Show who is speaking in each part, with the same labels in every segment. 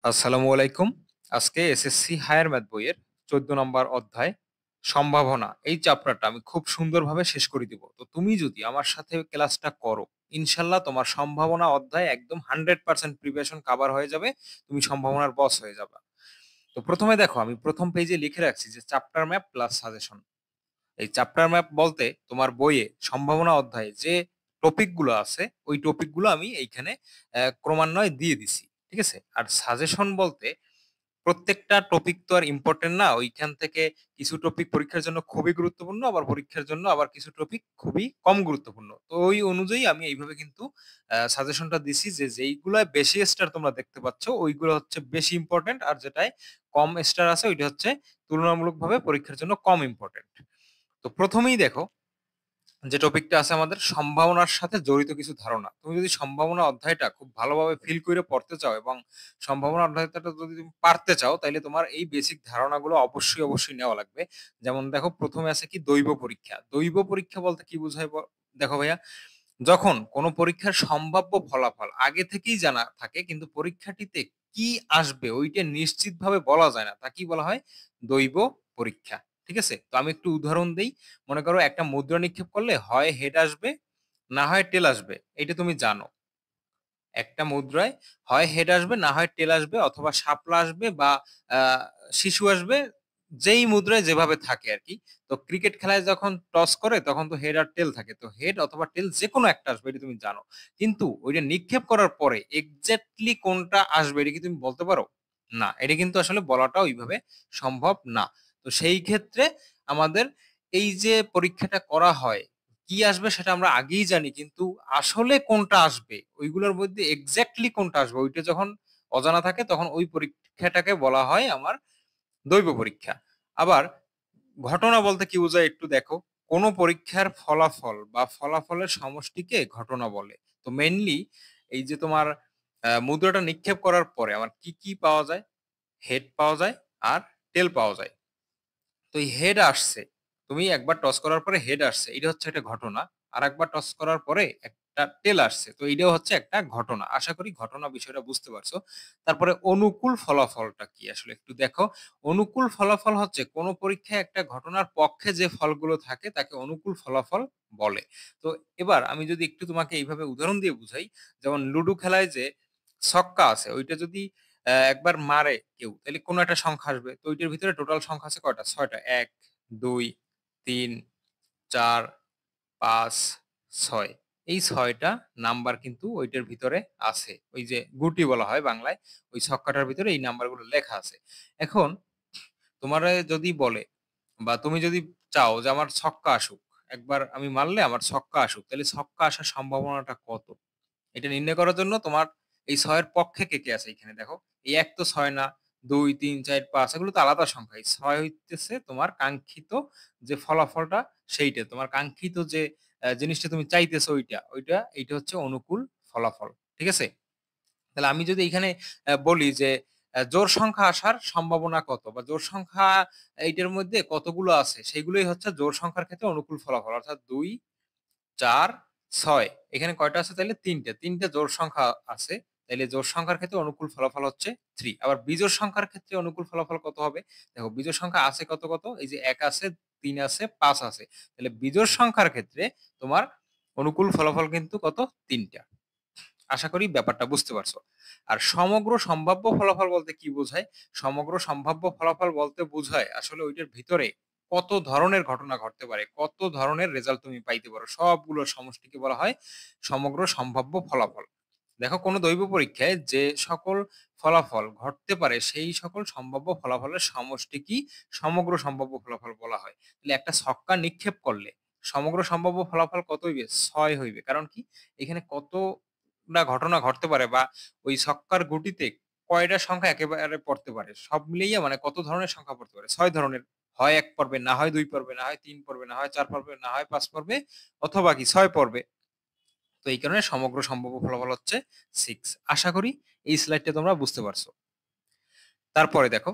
Speaker 1: আসসালামু আলাইকুম। আজকে এসএসসি হায়ার ম্যাথ বইয়ের 14 নম্বর অধ্যায় সম্ভাবনা এই চ্যাপ্টারটা আমি খুব সুন্দরভাবে শেষ করে দিব। তো তুমি যদি আমার সাথে ক্লাসটা করো, ইনশাল্লাহ তোমার সম্ভাবনা অধ্যায় একদম 100% প্রিপারেশন কভার হয়ে যাবে। তুমি সম্ভাবনার বস হয়ে যাবে। তো প্রথমে দেখো, আমি প্রথম পেজে লিখে রাখছি যে চ্যাপ্টার ম্যাপ প্লাস সাজেশন। এই চ্যাপ্টার ম্যাপ বলতে তোমার বইয়ে সম্ভাবনা অধ্যায়ে যে টপিক গুলো আছে, ওই টপিক গুলো আমি এইখানে ক্রমান্বয়ে দিয়ে দিছি। ঠিক আছে। আর সাজেশন বলতে প্রত্যেকটা টপিক তো আর ইম্পর্টেন্ট না, ওইখান থেকে কিছু টপিক পরীক্ষার জন্য খুবই গুরুত্বপূর্ণ, আবার পরীক্ষার জন্য আবার কিছু টপিক খুবই কম গুরুত্বপূর্ণ। তো ওই অনুযায়ী আমি এইভাবে কিন্তু সাজেশনটা দিছি যে যেইগুলো বেশি স্টার তোমরা দেখতে পাচ্ছ ওইগুলো হচ্ছে বেশি ইম্পর্টেন্ট, আর যেটায় কম স্টার আছে ওইটা হচ্ছে তুলনামূলকভাবে পরীক্ষার জন্য কম ইম্পর্টেন্ট। তো প্রথমেই দেখো, যে টপিকটা আছে আমাদের সম্ভাবনার সাথে জড়িত কিছু ধারণা। তুমি যদি সম্ভাবনা অধ্যায়টা খুব ভালোভাবে ফিল করে পড়তে চাও এবং সম্ভাবনা অধ্যায়টা যদি তুমি পারতে চাও, তাহলে তোমার এই বেসিক ধারণাগুলো অবশ্যই অবশ্যই নেওয়া লাগবে। যেমন দেখো, প্রথমে আছে কি দৈব পরীক্ষা। দৈব পরীক্ষা বলতে কি বোঝায় দেখো ভাইয়া, যখন কোনো পরীক্ষার সম্ভাব্য ফলাফল আগে থেকেই জানা থাকে কিন্তু পরীক্ষাটিতে কি আসবে ওইটা নিশ্চিতভাবে বলা যায় না, তা কি বলা হয়? দৈব পরীক্ষা। ঠিক আছে। তো আমি একটু উদাহরণ দেই। মনে করো একটা মুদ্রা নিক্ষেপ করলে হয় হেড আসবে, না হয় টেল আসবে। এটা তুমি জানো। একটা মুদ্রায় হয় হেড আসবে, না হয় টেল আসবে, অথবা শাপলা আসবে বা আহ, শিশু আসবে। যেই মুদ্রায় যেভাবে থাকে আর কি। তো ক্রিকেট খেলায় যখন টস করে তখন তো হেড আর টেল থাকে, তো হেড অথবা টেল যে কোনো একটা আসবে, এটা তুমি জানো। কিন্তু ওইটা নিক্ষেপ করার পরে এক্স্যাক্টলি কোনটা আসবে এটা কি তুমি বলতে পারো? না, এটা কিন্তু আসলে বলাটা ওইভাবে সম্ভব না। তো সেই ক্ষেত্রে আমাদের এই যে পরীক্ষাটা করা হয়, কি আসবে সেটা আমরা আগেই জানি, কিন্তু আসলে কোনটা আসবে ওইগুলোর মধ্যে এক্স্যাক্টলি কোনটা আসবে ওইটা যখন অজানা থাকে, তখন ওই পরীক্ষাটাকে বলা হয় আমার দৈব পরীক্ষা। আবার ঘটনা বলতে কি বোঝায় একটু দেখো, কোন পরীক্ষার ফলাফল বা ফলাফলের সমষ্টিকে ঘটনা বলে। তো মেইনলি এই যে তোমার মুদ্রাটা নিক্ষেপ করার পরে আমার কি কি পাওয়া যায়? হেড পাওয়া যায় আর টেল পাওয়া যায়। তো এই হেড আসছে, তুমি একবার টস করার পরে হেড আসছে, এটা হচ্ছে একটা ঘটনা। আর একবার টস করার পরে একটা টেল আসছে, তো এটাও হচ্ছে একটা ঘটনা। আশা করি ঘটনা বিষয়টা বুঝতে পারছো। তারপরে অনুকূল ফলাফলটা কি আসলে একটু দেখো। অনুকূল ফলাফল হচ্ছে কোন পরীক্ষায় একটা ঘটনার পক্ষে যে ফলগুলো থাকে তাকে অনুকূল ফলাফল বলে। তো এবার আমি যদি একটু তোমাকে এইভাবে উদাহরণ দিয়ে বুঝাই, যেমন লুডো খেলায় যে ছক্কা আছে ওইটা যদি একবার মারে কেউ, তাহলে কোনো একটা সংখ্যা আসবে। তো ওইটার ভিতরে টোটাল সংখ্যা আছে কয়টা? ৬টা। ১, ২, ৩, ৪, ৫, ৬। এই ৬টা নাম্বার কিন্তু ওইটার ভিতরে আছে। ওই যে গুটি বলা হয় বাংলায়, ওই ছক্কাটার ভিতরে এই নাম্বারগুলো লেখা আছে। এখন তোমারে যদি বলে বা তুমি যদি চাও যে আমার ছক্কা আসুক, একবার আমি মারলে আমার ছক্কা আসুক, তাহলে ছক্কা আসার সম্ভাবনাটা কত? এটা নির্ণয় করার জন্য তোমার এই ৬ এর পক্ষে কে, কে আছে এখানে দেখো। এই ১ তো ৬ না, ২, ৩, ৪, ৫ এগুলো তো আলাদা সংখ্যা। এই ৬ হইতেছে তোমার কাঙ্ক্ষিত যে ফলাফলটা, সেইটা। তোমার কাঙ্ক্ষিত যে জিনিসটা তুমি চাইতেছো এইটা হচ্ছে অনুকূল ফলাফল। ঠিক আছে? তাহলে আমি যদি এখানে বলি যে জোড় সংখ্যা আসার সম্ভাবনা কত বা জোড় সংখ্যা এইটার মধ্যে কতগুলো আছে, সেগুলোই হচ্ছে জোড় সংখ্যার ক্ষেত্রে অনুকূল ফলাফল। অর্থাৎ ২, ৪, ৬ এখানে কয়টা আছে? তাইলে ৩ টে। ৩ টে জোড় সংখ্যা আছে। তাইলে জোড় সংখ্যার ক্ষেত্রে অনুকূল ফলাফল হচ্ছে ৩। আবার বিজোড় সংখ্যার ক্ষেত্রে অনুকূল ফলাফল কত হবে? দেখো বিজোড় সংখ্যা আছে কত, কত? এই যে ১ আছে, ৩ আছে, ৫ আছে। তাহলে বিজোড় সংখ্যার ক্ষেত্রে তোমার অনুকূল ফলাফল কিন্তু কত? ৩ টা। আশা করি ব্যাপারটা বুঝতে পারছো। আর সমগ্র সম্ভাব্য ফলাফল বলতে কি বোঝায়? সমগ্র সম্ভাব্য ফলাফল বলতে বোঝায় আসলে ওইটার ভিতরে কত ধরনের ঘটনা ঘটতে পারে, কত ধরনের রেজাল্ট তুমি পাইতে পারো, সবগুলোর সমষ্টিকে বলা হয় সমগ্র সম্ভাব্য ফলাফল। দেখো, কোনো দৈব পরীক্ষায় যে সকল ফলাফল ঘটতে পারে সেই সকল সম্ভাব্য ফলাফলের সমষ্টি কি সমগ্র সম্ভাব্য ফলাফল বলা হয়। তাহলে একটা ছক্কা নিক্ষেপ করলে সমগ্র সম্ভাব্য ফলাফল কত হইবে? ৬ হইবে। কারণ কি? এখানে কতটা ঘটনা ঘটতে পারে বা ওই ছক্কার গুটিতে কয়টা সংখ্যা একেবারে পড়তে পারে, সব মিলিয়ে মানে কত ধরনের সংখ্যা পড়তে পারে? ৬ ধরনের। হয় ১ পর্বে, না হয় ২ পর্বে, না হয় ৩ পর্বে, না হয় ৪ পর্বে, না হয় ৫ পর্বে, অথবা কি ৬ পর্বে। তো এই কারণে সমগ্র সম্ভাব্য ফলাফল হচ্ছে 6। আশা করি এই স্লাইডটা তোমরা বুঝতে পারছো। তারপরে দেখো,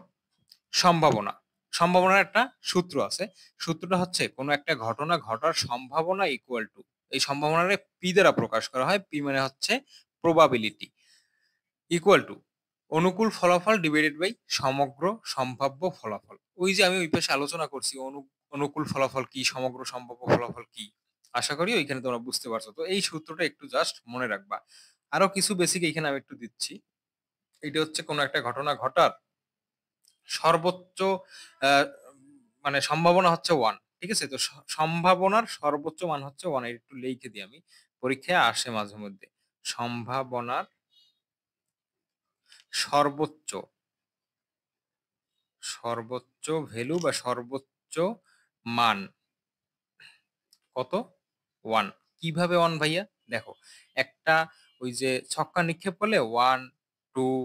Speaker 1: সম্ভাবনা। সম্ভাবনার একটা সূত্র আছে। সূত্রটা হচ্ছে কোনো একটা ঘটনা ঘটার সম্ভাবনা ইকুয়াল টু, এই সম্ভাবনারে পি দ্বারা প্রকাশ করা হয়। পি মানে হচ্ছে প্রবাবিলিটি, ইকুয়াল টু অনুকূল ফলাফল ডিভাইডেড বাই সমগ্র সম্ভাব্য ফলাফল। ওই যে আমি ওই পাশে আলোচনা করছি অনুকূল ফলাফল কি, সমগ্র সম্ভাব্য ফলাফল কি। আশা করি ওইখানে তোমরা বুঝতে পারছো। তো এই সূত্রটা একটু জাস্ট মনে রাখবা। আরো কিছু বেসিক এইখানে আমি একটু দিচ্ছি। এটা হচ্ছে কোনো একটা ঘটনা ঘটার সর্বোচ্চ আহ, মানে সম্ভাবনা হচ্ছে 1, ঠিক আছে? তো সম্ভাবনার সর্বোচ্চ মান হচ্ছে 1, একটু লিখে দিই আমি, পরীক্ষায় আসে মাঝে মধ্যে। সম্ভাবনার সর্বোচ্চ সর্বোচ্চ ভ্যালু বা সর্বোচ্চ মান কত? 1। কিভাবে 1 ভাইয়া? দেখো, একটা ওই যে ছক্কা নিক্ষেপ করলে 1, 2,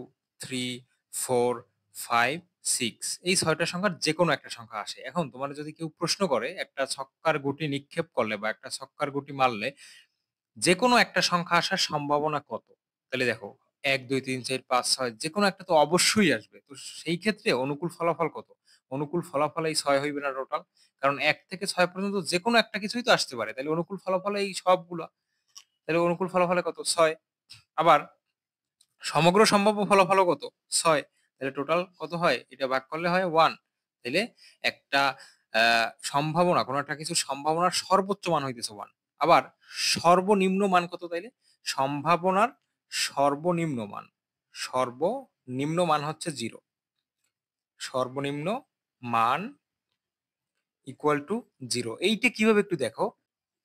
Speaker 1: 3, 4, 5, 6 এই 6টা সংখ্যার যে কোনো একটা সংখ্যা আসে। এখন তোমার যদি কেউ প্রশ্ন করে একটা ছক্কার গুটি নিক্ষেপ করলে বা একটা ছক্কার গুটি মারলে যে কোনো একটা সংখ্যা আসার সম্ভাবনা কত? তাহলে দেখো ১, ২, ৩, ৪, ৫, ৬ যে কোনো একটা তো অবশ্যই আসবে। তো সেই ক্ষেত্রে অনুকূল ফলাফল কত? অনুকূল ফলাফল এই ৬ হইবে না টোটাল? কারণ ১ থেকে ৬ পর্যন্ত যে কোনো একটা কিছুই তো আসতে পারে। তাহলে অনুকূল ফলাফল এই সবগুলা। তাহলে অনুকূল ফলাফলে কত? ৬। আবার সমগ্র সম্ভাব্য ফলাফলও কত? ৬। তাহলে টোটাল কত হয়? এটা ভাগ করলে হয় ১। তাইলে একটা আ সম্ভাবনা, কোন একটা কিছুর সম্ভাবনার সর্বোচ্চ মান হইতেছে 1। আবার সর্বনিম্ন মান কত তাইলে? সম্ভাবনার সর্বনিম্ন মান। সর্বনিম্ন মান হচ্ছে 0। সর্বনিম্ন মান ইকুয়াল টু 0। এইটা কিভাবে একটু দেখো।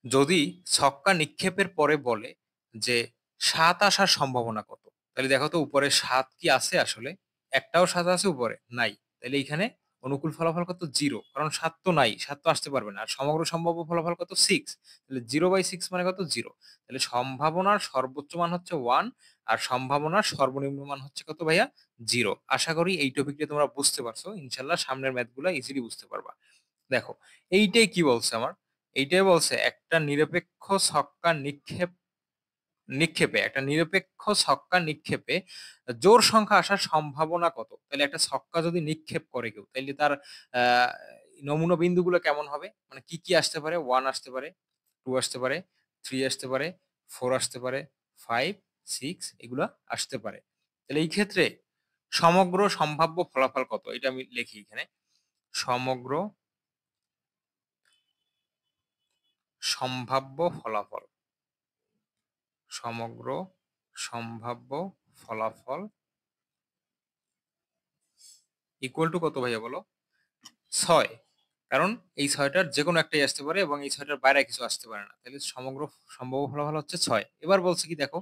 Speaker 1: যদি ছক্কা নিক্ষেপের পরে বলে যে ৭ আসার সম্ভাবনা কত? তাহলে দেখো তো উপরে ৭ কি আছে আসলে? একটাও ৭ আছে উপরে? নাই। তাহলে এইখানে অনুকূল ফলাফল কত? 0, কারণ ৭ তো নাই। ৭ তো আসতে পারবে না। আর সমগ্র সম্ভাব্য ফলাফল কত? 6। তাহলে 0/6 মানে কত? 0। তাহলে সম্ভাবনার সর্বোচ্চ মান হচ্ছে 1 আর সম্ভাবনার সর্বনিম্ন মান হচ্ছে কত ভাইয়া? 0। আশা করি এই টপিকটা তোমরা বুঝতে পারছো। ইনশাআল্লাহ সামনের ম্যাথগুলা ইজিলি বুঝতে পারবা। দেখো, এইটাই কি বলছে আমার? এইটাই বলছে একটা নিরপেক্ষ ছক্কা নিক্ষেপে একটা নিরপেক্ষ ছক্কা নিক্ষেপে জোড় সংখ্যা আসার সম্ভাবনা কত? তাহলে একটা ছক্কা যদি নিক্ষেপ করে কেউ, তাইলে তার আহ, নমুনা বিন্দুগুলো কেমন হবে? মানে কি কি আসতে পারে? 1 আসতে পারে, 2 আসতে পারে, 3 আসতে পারে, 4 আসতে পারে, 5, 6 এগুলা আসতে পারে। তাহলে এই ক্ষেত্রে সমগ্র সম্ভাব্য ফলাফল কত? এটা আমি লিখি এখানে। সমগ্র সম্ভাব্য ফলাফল। সমগ্র সম্ভাব্য ফলাফল ইকুয়াল টু কত ভাইয়া বলো? ৬। কারণ এই ৬টার যেকোনো একটাই আসতে পারে এবং এই ৬টার বাইরে কিছু আসতে পারে না। তাহলে সমগ্র সম্ভাব্য ফলাফল হচ্ছে ৬। এবার বলছে কি দেখো,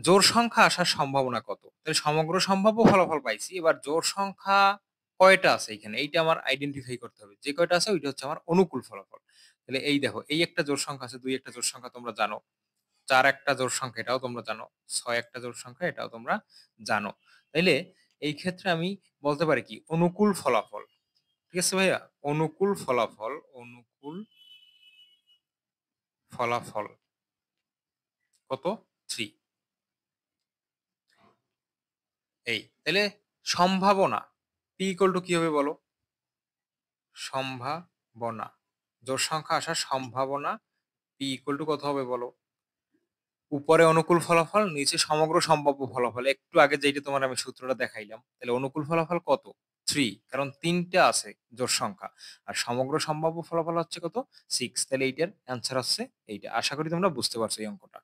Speaker 1: জোড় সংখ্যা আসার সম্ভাবনা কত? তাহলে সমগ্র সম্ভাব্য ফলাফল পাইছি। এবার জোড় সংখ্যা কয়টা আছে এখানে? এইটা আমার আইডেন্টিফাই করতে হবে। যে কয়টা আছে ওইটা হচ্ছে আমার অনুকূল ফলাফল। তাহলে এই দেখো, এই একটা জোড় সংখ্যা আছে, ২ একটা জোড় সংখ্যা তোমরা জানো। ৪ একটা জোড় সংখ্যা এটাও তোমরা জানো। ৬ একটা জোড় সংখ্যা এটাও তোমরা জানো। তাইলে এই ক্ষেত্রে আমি বলতে পারি কি অনুকূল ফলাফল। ঠিক আছে ভাইয়া? অনুকূল ফলাফল, অনুকূল ফলাফল কত? ৩। এই। তাইলে সম্ভাবনা P ইকুয়াল টু কি হবে বলো? সম্ভাবনা। জোড় সংখ্যা আসার সম্ভাবনা P ইকুয়াল টু কত হবে বলো? উপরে অনুকূল ফলাফল, নিচে সমগ্র সম্ভাব্য ফলাফল। একটু আগে যেইটা তোমার আমি সূত্রটা দেখাইলাম। তাহলে অনুকূল ফলাফল কত? 3, কারণ ৩ টা আছে জোড় সংখ্যা। আর সমগ্র সম্ভাব্য ফলাফল হচ্ছে কত? 6। তাহলে এইটার অ্যান্সার হচ্ছে এইটা। আশা করি তোমরা বুঝতে পারছো এই অঙ্কটা।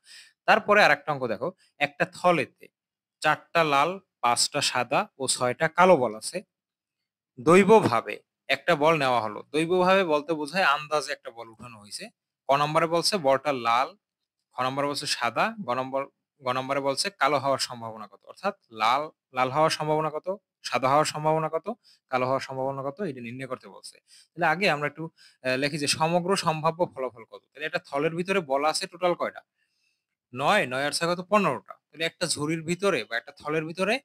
Speaker 1: তারপরে আরেকটা অঙ্ক দেখো। একটা থলেতে ৪টা লাল, ৫টা সাদা ও ৬টা কালো বল আছে। দৈবভাবে একটা বল নেওয়া হলো। দৈবভাবে বলতে বোঝায় আন্দাজে একটা বল উঠানো হইছে। ক নম্বরে বলছে বলটা লাল, খ নম্বরে বলছে সাদা, গ নম্বরে বলছে কালো হওয়ার সম্ভাবনা কত? অর্থাৎ লাল হওয়ার সম্ভাবনা কত? সাদা হওয়ার সম্ভাবনা কত? কালো হওয়ার সম্ভাবনা কত? এটা নির্ণয় করতে বলছে। তাহলে আগে আমরা একটু লিখি যে সমগ্র সম্ভাব্য ফলাফল কত? তাহলে একটা থলের ভিতরে বল আছে টোটাল কয়টা? ৯, ৯ আর ৬ কত? ১৫টা। তাহলে একটা ঝুড়ির ভিতরে বা একটা থলের ভিতরে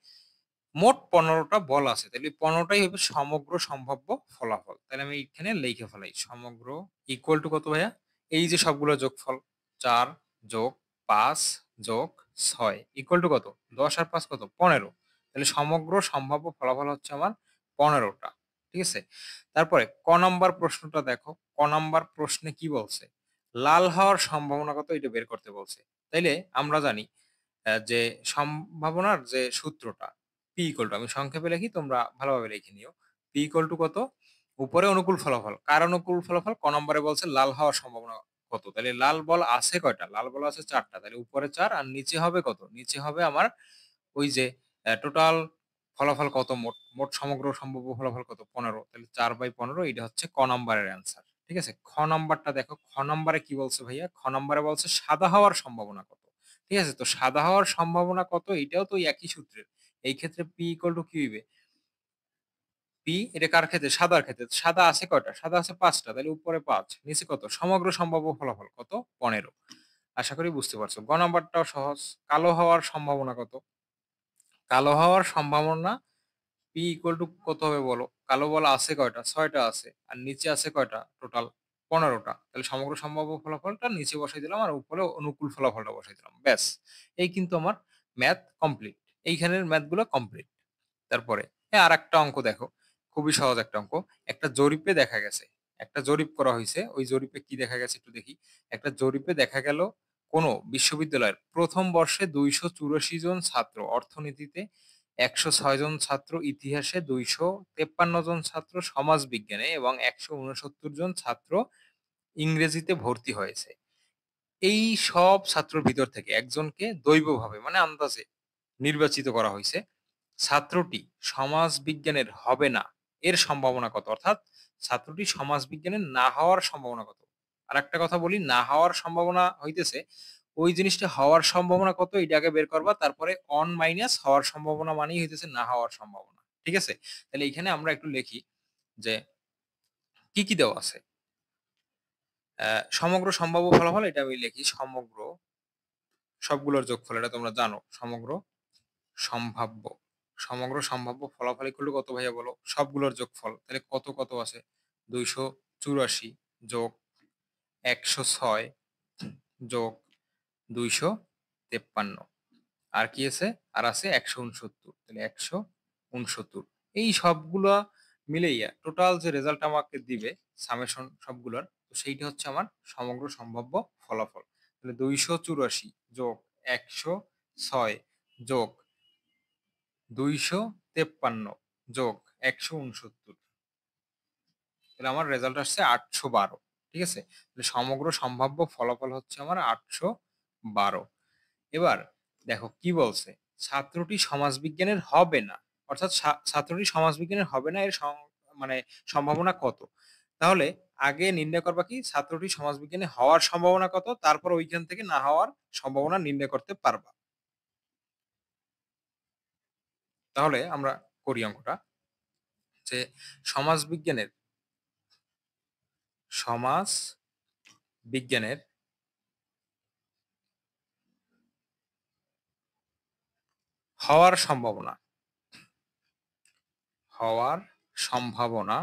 Speaker 1: মোট ১৫টা বল আছে। তাহলে ১৫টাই হবে সমগ্র সম্ভাব্য ফলাফল। তাহলে আমি এখানে লিখে ফেলাই। সমগ্র ইকুয়াল টু কত ভাইয়া? এই যে সবগুলো যোগফল ৪ যোগ ৫ যোগ ৬ ইকুয়াল টু কত? ১০ আর ৫ কত? ১৫। তাহলে সমগ্র সম্ভাব্য ফলাফল হচ্ছে আমার ১৫টা। ঠিক আছে? তারপরে ক নাম্বার প্রশ্নটা দেখো। ক নাম্বার প্রশ্নে কি বলছে? লাল হওয়ার সম্ভাবনা কত? এটা বের করতে বলছে। তাইলে আমরা জানি যে সম্ভাবনার যে সূত্রটা P ইকুয়াল টু, আমি সংক্ষেপে লিখি, তোমরা ভালোভাবে লিখে নিও। P ইকুয়াল টু কত? উপরে অনুকূল ফলাফল। কার অনুকূল ফলাফল? ক নম্বরে বলছে লাল হওয়ার সম্ভাবনা কত? তাহলে লাল বল আছে কয়টা? লাল বল আছে ৪ টা। তাহলে উপরে ৪ আর নিচে হবে কত? নিচে হবে আমার ওই যে টোটাল ফলাফল কত, মোট সমগ্র সম্ভাব্য ফলাফল কত? ১৫। তাহলে ৪/১৫, এটা হচ্ছে ক নাম্বারের অ্যান্সার। ঠিক আছে? খ নাম্বারটা দেখো। খ নাম্বারে কি বলছে ভাইয়া? খ নাম্বারে বলছে সাদা হওয়ার সম্ভাবনা কত? ঠিক আছে? তো সাদা হওয়ার সম্ভাবনা কত? এটাও তো ওই একই সূত্রের। এই ক্ষেত্রে P ইকুয়াল টু কি হইবে? P এটা কার ক্ষেত্রে? সাদার ক্ষেত্রে। সাদা আছে কয়টা? সাদা আছে ৫ টা। তাহলে উপরে ৫, নিচে কত? সমগ্র সম্ভাব্য ফলাফল কত? ১৫। আশা করি বুঝতে পারছো। গ নাম্বারটাও সহজ। কালো হওয়ার সম্ভাবনা কত? কালো হওয়ার সম্ভাবনা P ইকুয়াল টু কত হবে বলো? কালো বল আছে কয়টা? ৬ টা আছে। আর নিচে আছে কয়টা? টোটাল ১৫ টা। তাহলে সমগ্র সম্ভাব্য ফলাফলটা নিচে বসাই দিলাম আর উপরে অনুকূল ফলাফলটা বসাই দিলাম। ব্যাস! এই কিন্তু আমার ম্যাথ কমপ্লিট। এইখানের ম্যাথগুলো কমপ্লিট। তারপরে আরেকটা অঙ্ক দেখো। খুবই সহজ একটা অঙ্ক। একটা জরিপে দেখা গেছে। একটা জরিপ করা হইছে। ওই জরিপে কি দেখা গেছে একটু দেখি। একটা জরিপে দেখা গেল কোনো বিশ্ববিদ্যালয়ের ১ম বর্ষে ২৮৪ জন ছাত্র অর্থনীতিতে, ১০৬ জন ছাত্র ইতিহাসে, ২৫৩ জন ছাত্র সমাজবিজ্ঞানে এবং ১৬৯ জন ছাত্র ইংরেজিতে ভর্তি হয়েছে। এই সব ছাত্রর ভিতর থেকে একজনকে দৈবভাবে মানে আন্দাজে নির্বাচিত করা হইছে। ছাত্রটি সমাজবিজ্ঞানের হবে না, এর সম্ভাবনা কত? অর্থাৎ ছাত্রটি সমাজবিজ্ঞানের না হওয়ার সম্ভাবনা কত? আরেকটা কথা বলি, না হওয়ার সম্ভাবনা হইতেছে ওই জিনিসটা হওয়ার সম্ভাবনা কত এটা আগে বের করবা, তারপরে অন মাইনাস হওয়ার সম্ভাবনা মানেই হইতেছে না হওয়ার সম্ভাবনা। ঠিক আছে? তাহলে এখানে আমরা একটু লিখি যে কি দেওয়া আছে? সমগ্র সম্ভাব্য ফলাফল, এটা আমি লিখি সমগ্র সবগুলোর যোগফল, এটা তোমরা জানো। সম্ভাব্য সমগ্র সম্ভাব্য ফলাফল ইকুয়াল টু কত ভাইয়া বলো? সবগুলোর যোগফল। তাহলে কত আছে? ২৮৪ যোগ ১০৬ যোগ ২৫৩। আর কি আছে? আর আছে ১৬৯। তাহলে ১৬৯। এই সবগুলা মিলাইয়া টোটাল যে রেজাল্ট আমাকে দিবে, সামেশন সবগুলোর, তো সেইটা হচ্ছে আমার সমগ্র সম্ভাব্য ফলাফল। তাহলে ২৮৪ যোগ ১০৬ যোগ ২৫৩ যোগ ১৬৯। তাহলে আমার রেজাল্ট আসছে ৮১২। ঠিক আছে? তাহলে সমগ্র সম্ভাব্য ফলাফল হচ্ছে আমার ৮১২। এবার দেখো কি বলছে? ছাত্রটি সমাজবিজ্ঞানের হবে না। অর্থাৎ ছাত্রটি সমাজবিজ্ঞানের হবে না, এর মানে সম্ভাবনা কত? তাহলে আগে নির্ণয় করবা কি? ছাত্রটি সমাজবিজ্ঞানী হওয়ার সম্ভাবনা কত? তারপর ওইখান থেকে না হওয়ার সম্ভাবনা নির্ণয় করতে পারবা। তাহলে আমরা করি অঙ্কটা, যে সমাজবিজ্ঞানের সমাজ বিজ্ঞানের হওয়ার সম্ভাবনা, হওয়ার সম্ভাবনা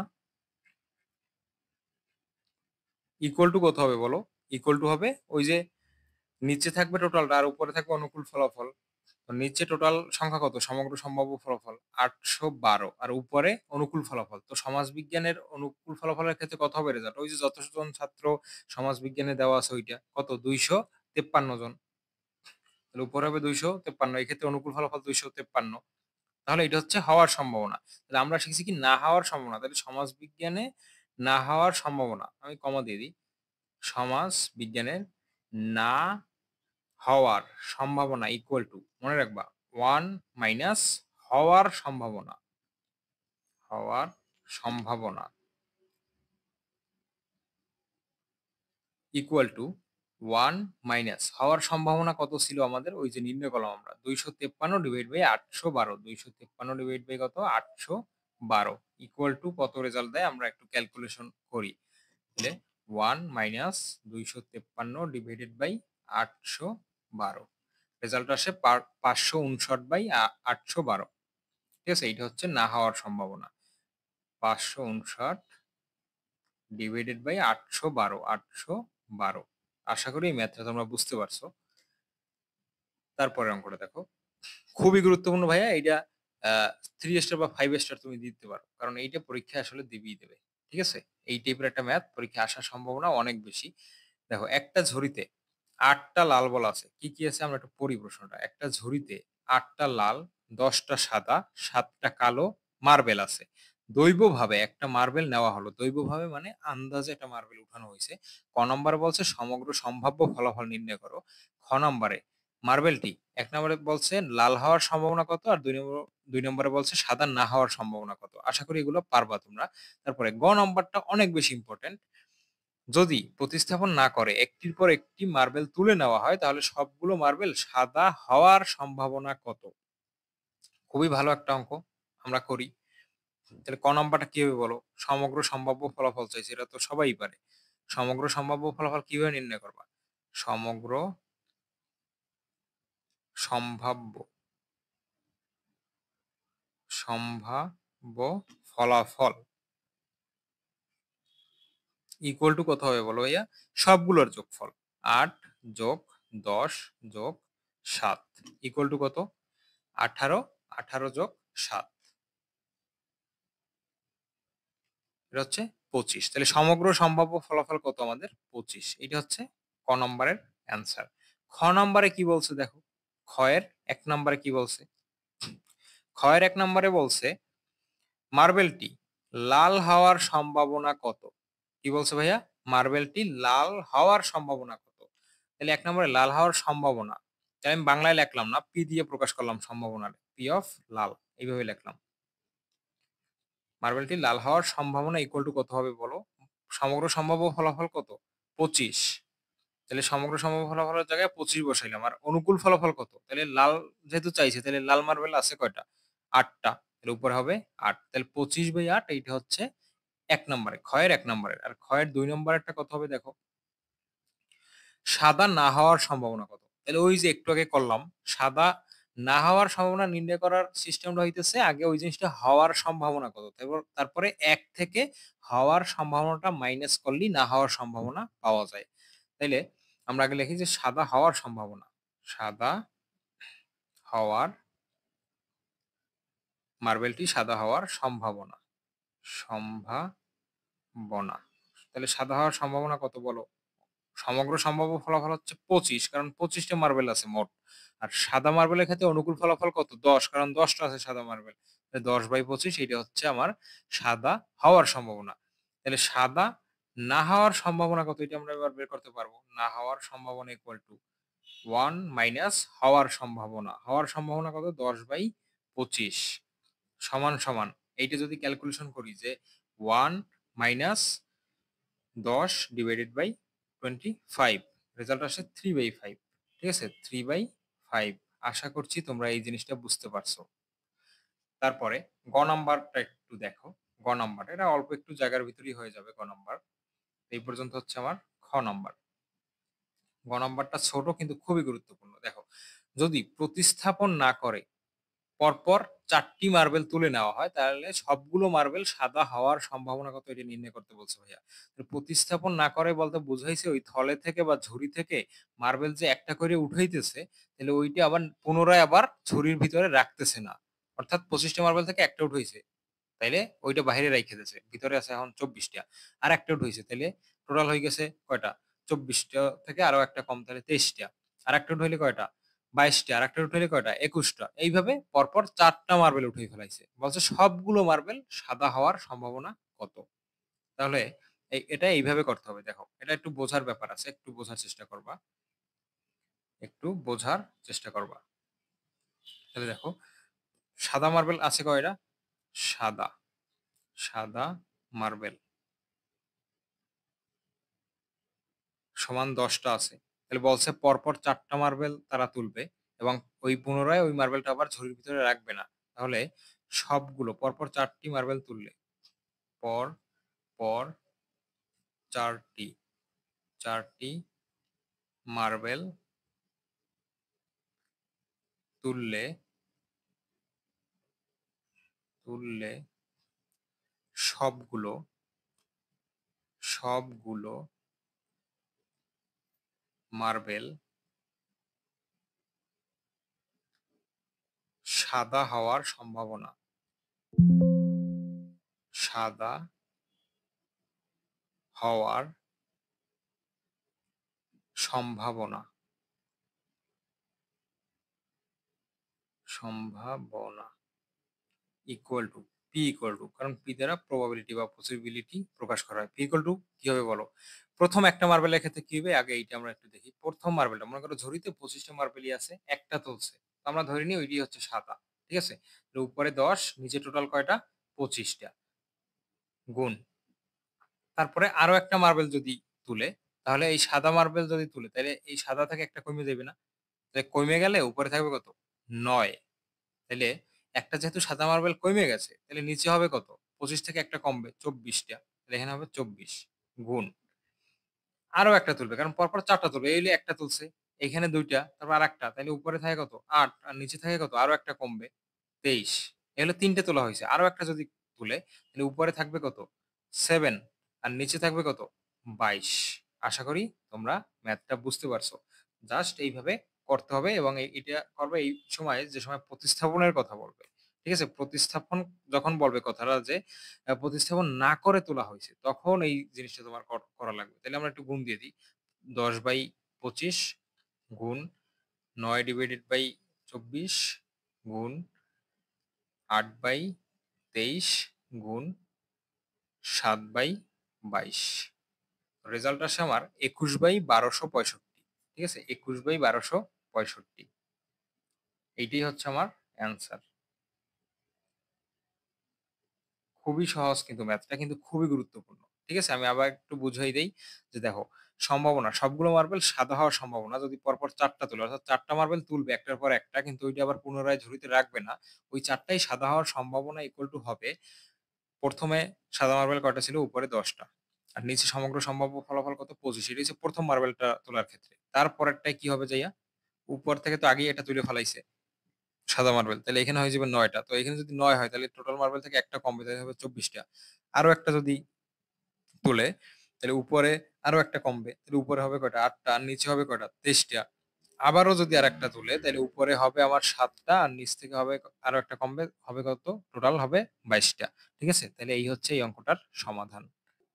Speaker 1: ইকুয়াল টু কত হবে বলো? ইকুয়াল টু হবে ওই যে নিচে থাকবে টোটালটা আর উপরে থাকবে অনুকূল ফলাফল। তো নিচে টোটাল সংখ্যা কত? সমগ্র সম্ভাব্য ফলাফল ৮১২ আর উপরে অনুকূল ফলাফল। তো সমাজবিজ্ঞানের অনুকূল ফলাফলের ক্ষেত্রে কত হবে রেজাল্ট? ওই যে যতজন ছাত্র সমাজবিজ্ঞানে দেওয়া আছে ওইটা কত? ২৫৩ জন। তাহলে উপরে হবে ২৫৩, এই ক্ষেত্রে অনুকূল ফলাফল ২৫৩। তাহলে এটা হচ্ছে হওয়ার সম্ভাবনা। তাহলে আমরা শিখছি কি না হওয়ার সম্ভাবনা। তাহলে সমাজ বিজ্ঞানে না হওয়ার সম্ভাবনা, আমি কমা দিয়ে দিই। সমাজ বিজ্ঞানের না হওয়ার সম্ভাবনা ইকুয়াল টু, মনে রাখবা, 1 মাইনাস হওয়ার সম্ভাবনা। হওয়ার সম্ভাবনা ইকুয়াল টু 1 মাইনাস হওয়ার সম্ভাবনা কত ছিল আমাদের? ওই যে নির্ণয় করলাম আমরা ২৫৩ ডিভাইড বাই ৮১২। ২৫৩ ডিভাইড বাই কত? ৮১২ ইকুয়াল টু কত রেজাল্ট দেয়? আমরা একটু ক্যালকুলেশন করি। তাহলে 1 মাইনাস ২৫৩ ডিভাইডেড বাই ৮১২, রেজাল্ট আসে ৫৫৯/৮১২। ঠিক আছে? এইটা হচ্ছে না হওয়ার সম্ভাবনা। ৫৫৯ ডিভাইডেড বাই ৮১২, ৮১২। আশা করি এই ম্যাথটা তোমরা বুঝতে পারছো। তারপরের অঙ্কটা দেখো। খুবই গুরুত্বপূর্ণ ভাইয়া এইটা। 3 স্টার বা 5 স্টার তুমি দিতে পারো। কারণ এইটা পরীক্ষায় আসলে দিবেই দেবে। ঠিক আছে? এই টাইপের একটা ম্যাথ পরীক্ষায় আসার সম্ভাবনা অনেক বেশি। দেখো, একটা ঝুড়িতে 8টা লাল বল আছে। কি, কি আছে আমরা একটু পড়ি প্রশ্নটা। একটা ঝুড়িতে 8টা লাল, 10টা সাদা, 7টা কালো মার্বেল আছে। দৈবভাবে একটা মার্বেল নেওয়া হলো। দৈবভাবে মানে আন্দাজে একটা মার্বেল উঠানো হইছে। ক নম্বরে বলছে সমগ্র সম্ভাব্য ফলাফল নির্ণয় করো। খ নম্বরে মার্বেলটি ১ নম্বরে বলছে লাল হওয়ার সম্ভাবনা কত? আর ২ নম্বরে বলছে সাদা না হওয়ার সম্ভাবনা কত? আশা করি এগুলো পারবা তোমরা। তারপরে গ নম্বরটা অনেক বেশি ইম্পোর্টেন্ট। যদি প্রতিস্থাপন না করে একটির পর একটি মার্বেল তুলে নেওয়া হয় তাহলে সবগুলো মার্বেল সাদা হওয়ার সম্ভাবনা কত? খুবই ভালো একটা অঙ্ক। আমরা করি। তাহলে ক নাম্বারটা কি হবে বলো? সমগ্র সম্ভাব্য ফলাফল চাইছে। এটা তো সবাই পারে। সমগ্র সম্ভাব্য ফলাফল কিভাবে নির্ণয় করবা? সমগ্র সম্ভাব্য সম্ভাব্য ফলাফল ইকুয়াল টু কত হবে বলো ভাইয়া? সবগুলোর যোগফল। ৮ যোগ ১০ যোগ ৭ ইকুয়াল টু কত? ১৮, ১৮ যোগ ৭ এটা হচ্ছে ২৫। তাহলে সমগ্র সম্ভাব্য ফলাফল কত আমাদের? ২৫। এটা হচ্ছে ক নম্বরের অ্যান্সার। খ নম্বরে কি বলছে দেখো। খ এর ১ নম্বরে কি বলছে? খ এর ১ নম্বরে বলছে মার্বেলটি লাল হওয়ার সম্ভাবনা কত? কি বলছে ভাইয়া? মার্বেলটি লাল হওয়ার সম্ভাবনা কত? তাহলে ১ নম্বরে লাল হওয়ার সম্ভাবনা। তাহলে আমি বাংলায় লিখলাম না, পি দিয়ে প্রকাশ করলাম সম্ভাবনার। পি অফ লাল এইভাবে লিখলাম। মার্বেলটি লাল হওয়ার সম্ভাবনা ইকুয়াল টু কত হবে বলো? সমগ্র সম্ভাব্য ফলাফল কত? ২৫। তাহলে সমগ্র সম্ভাব্য ফলাফলের জায়গায় ২৫ বসাইলাম। আর অনুকূল ফলাফল কত? তাহলে লাল যেহেতু চাইছে তাহলে লাল মার্বেল আছে কয়টা? ৮ টা। তাহলে উপরে হবে ৮। তাহলে ২৫/৮ এইটা হচ্ছে ১ নম্বরে। খ এর ১ নম্বরের। আর খ এর ২ নম্বরেরটা কত হবে দেখো। সাদা না হওয়ার সম্ভাবনা কত? তাহলে ওই যে একটু আগে করলাম, সাদা না হওয়ার সম্ভাবনা নির্ণয় করার সিস্টেমটা হইতেছে আগে ওই জিনিসটা হওয়ার সম্ভাবনা কত? তারপরে ১ থেকে হওয়ার সম্ভাবনাটা মাইনাস করলেই না হওয়ার সম্ভাবনা পাওয়া যায়। তাইলে আমরা আগে লিখি যে সাদা হওয়ার সম্ভাবনা। সাদা হওয়ার মার্বেলটি সাদা হওয়ার সম্ভাবনা। সম্ভাবনা। তাহলে সাদা হওয়ার সম্ভাবনা কত বলো? সমগ্র সম্ভাব্য ফলাফল হচ্ছে ২৫ কারণ ২৫ টা মার্বেল আছে মোট। আর সাদা মার্বেলের ক্ষেত্রে অনুকূল ফলাফল কত? ১০ কারণ ১০ টা আছে সাদা মার্বেল। ১০/২৫ এটা হচ্ছে আমার সাদা হওয়ার সম্ভাবনা। তাহলে সাদা না হওয়ার সম্ভাবনা কত? এটা আমরা এবার বের করতে পারবো। না হওয়ার সম্ভাবনা ইকুয়াল টু ১ মাইনাস হওয়ার সম্ভাবনা। হওয়ার সম্ভাবনা কত? ১০/২৫ সমান। এইটা যদি ক্যালকুলেশন করি যে ১ মাইনাস ১০ ডিভাইডেড বাই 25 রেজাল্ট আসে 3/5 ঠিক আছে 3/5 আশা করছি তোমরা এই জিনিসটা বুঝতে পারছো। তারপরে গ নাম্বারটা একটু দেখো। গ নাম্বার এটা অল্প একটু জায়গার ভিতরেই হয়ে যাবে গ নাম্বার। এই পর্যন্ত হচ্ছে আমার খ নাম্বার। গ নাম্বারটা ছোট কিন্তু খুবই গুরুত্বপূর্ণ। দেখো, যদি প্রতিস্থাপন না করে পরপর ৪ টি মার্বেল তুলে নেওয়া হয় তাহলে সবগুলো মার্বেল সাদা হওয়ার সম্ভাবনা কত এটা নির্ণয় করতে বলছে ভাইয়া। তো প্রতিস্থাপন না করে বলতে বুঝাইছে ওই থলে থেকে বা ঝুড়ি থেকে মার্বেল যে একটা করে উঠাইতেছে তাহলে ওইটা আবার পুনরায় আবার ঝুড়ির ভিতরে রাখতেছে না। অর্থাৎ ২৫ টা মার্বেল থেকে একটা উঠাইছে। তাইলে ওইটা বাহিরে রাইখা দিছে। ভিতরে আছে এখন ২৪ টা। আরেকটা উঠাইছে। তাইলে টোটাল হয়ে গেছে কয়টা? ২৪ টা থেকে আরো একটা কম তাহলে ২৩ টা। আরেকটা উঠাইলে কয়টা? ২২ টা। আরেকটা উঠাইলে কয়টা? ২১ টা। এইভাবে পরপর ৪ টা মার্বেল উঠাই ফেলাইছে। বলছে সবগুলো মার্বেল সাদা হওয়ার সম্ভাবনা কত? তাহলে এটা এইভাবে করতে হবে দেখো। এটা একটু বোঝার ব্যাপার আছে। একটু বোঝার চেষ্টা করবা। একটু বোঝার চেষ্টা করবা। তাহলে দেখো, সাদা মার্বেল আছে কয়টা? সাদা, সাদা মার্বেল সমান ১০ টা আছে। তাহলে বলছে পরপর ৪ টা মার্বেল তারা তুলবে এবং ওই পুনরায় ওই মার্বেলটা আবার ঝুড়ির ভিতরে রাখবে না। তাহলে সবগুলো পরপর ৪ টি মার্বেল তুললে, পর, পর ৪ টি, ৪ টি মার্বেল তুললে, তুললে সবগুলো, সবগুলো মার্বেল সাদা হওয়ার সম্ভাবনা, সাদা হওয়ার সম্ভাবনা, সম্ভাবনা equal to P equal to, কারণ পি দ্বারা প্রবাবিলিটি বা পসিবিলিটি প্রকাশ করা হয়। পি ইকুয়াল টু কি হবে বলো? প্রথম একটা মার্বেলের ক্ষেত্রে কি হবে আগে এইটা আমরা একটু দেখি। প্রথম মার্বেলটা মনে করো ঝুড়িতে 25টা মার্বেলই আছে, একটা তুলছে। তো আমরা ধরে নিই ওইটি হচ্ছে সাদা। ঠিক আছে? তো উপরে 10, নিচে টোটাল কয়টা? 25টা গুণ। তারপরে আরো একটা মার্বেল যদি তুলে, তাহলে এই সাদা মার্বেল যদি তুলে, তাহলে এই সাদা থেকে একটা কমে যাবে না? তাহলে কমে গেলে উপরে থাকবে কত? 9। তাইলে একটা যেহেতু সাদা মার্বেল কমে গেছে, তাহলে নিচে হবে কত? 25 থেকে একটা কমবে 24টা। তাহলে এখানে হবে 24 গুণ। আরো একটা তুলবে, কারণ পরপর ৪ টা তুলবে। এই হলো একটা তুলছে, এখানে ২ টা, তারপর আরেকটা। তাইলে উপরে থাকে কত? ৮ আর নিচে থাকে কত? আরো একটা কমবে ২৩। এই হলো ৩ টে তোলা হইছে। আরো একটা যদি তুলে, তাহলে উপরে থাকবে কত? ৭ আর নিচে থাকবে কত? ২২। আশা করি তোমরা ম্যাথটা বুঝতে পারছো। জাস্ট এইভাবে করতে হবে এবং এটা করবে এই সময় যে সময় প্রতিস্থাপনের কথা বলবে। ঠিক আছে? প্রতিস্থাপন যখন বলবে কথাটা যে প্রতিস্থাপন না করে তোলা হইছে, তখন এই জিনিসটা তোমার করা লাগবে। তাইলে আমরা একটু গুণ দিয়ে দিই। ১০/২৫ গুণ ৯/২৪ গুণ ৮/২৩ গুণ ৭/২২। রেজাল্ট আসে আমার ২১/১২৬৫। ঠিক আছে? ২১/১২৬৫। এইটাই হচ্ছে আমার অ্যান্সার। খুবই সহজ কিন্তু ম্যাথটা কিন্তু খুবই গুরুত্বপূর্ণ। ঠিক আছে? আমি আবার একটু বুঝাই দেই যে দেখো, সম্ভাবনা সবগুলো মার্বেল সাদা হওয়ার সম্ভাবনা যদি পরপর ৪ টা তোলে, অর্থাৎ ৪ টা মার্বেল তুলবে একটার পর একটা, কিন্তু ওইটা আবার পুনরায় ঝুড়িতে রাখবে না। ওই ৪ টাই সাদা হওয়ার সম্ভাবনা ইকুয়াল টু হবে ১ম এ সাদা মার্বেল কয়টা ছিল? উপরে ১০ টা। আর নিচে সমগ্র সম্ভাব্য ফলাফল কত? ২৫। এটাই হচ্ছে ১ম মার্বেলটা তোলার ক্ষেত্রে। তারপরেরটায় কি হবে যাইয়া? উপর থেকে তো আগেই এটা তুলে ফেলাইছে। সাদা মার্বেল। তাইলে এখানে হয়ে যাবে ৯ টা। তো এখানে যদি ৯ হয় তাহলে টোটাল মার্বেল থেকে একটা কমবে, তাহলে হবে ২৪ টা। আরো একটা যদি তুলে, তাহলে উপরে আরো একটা কমবে। তাহলে উপরে হবে কয়টা? ৮ টা। আর নিচে হবে কয়টা? ২৩ টা। আবারও যদি আরেকটা তুলে, তাহলে উপরে হবে আমার ৭ টা আর নিচ থেকে হবে আরো একটা কমবে, হবে কত? টোটাল হবে ২২ টা। ঠিক আছে? তাহলে এই হচ্ছে এই অঙ্কটার সমাধান।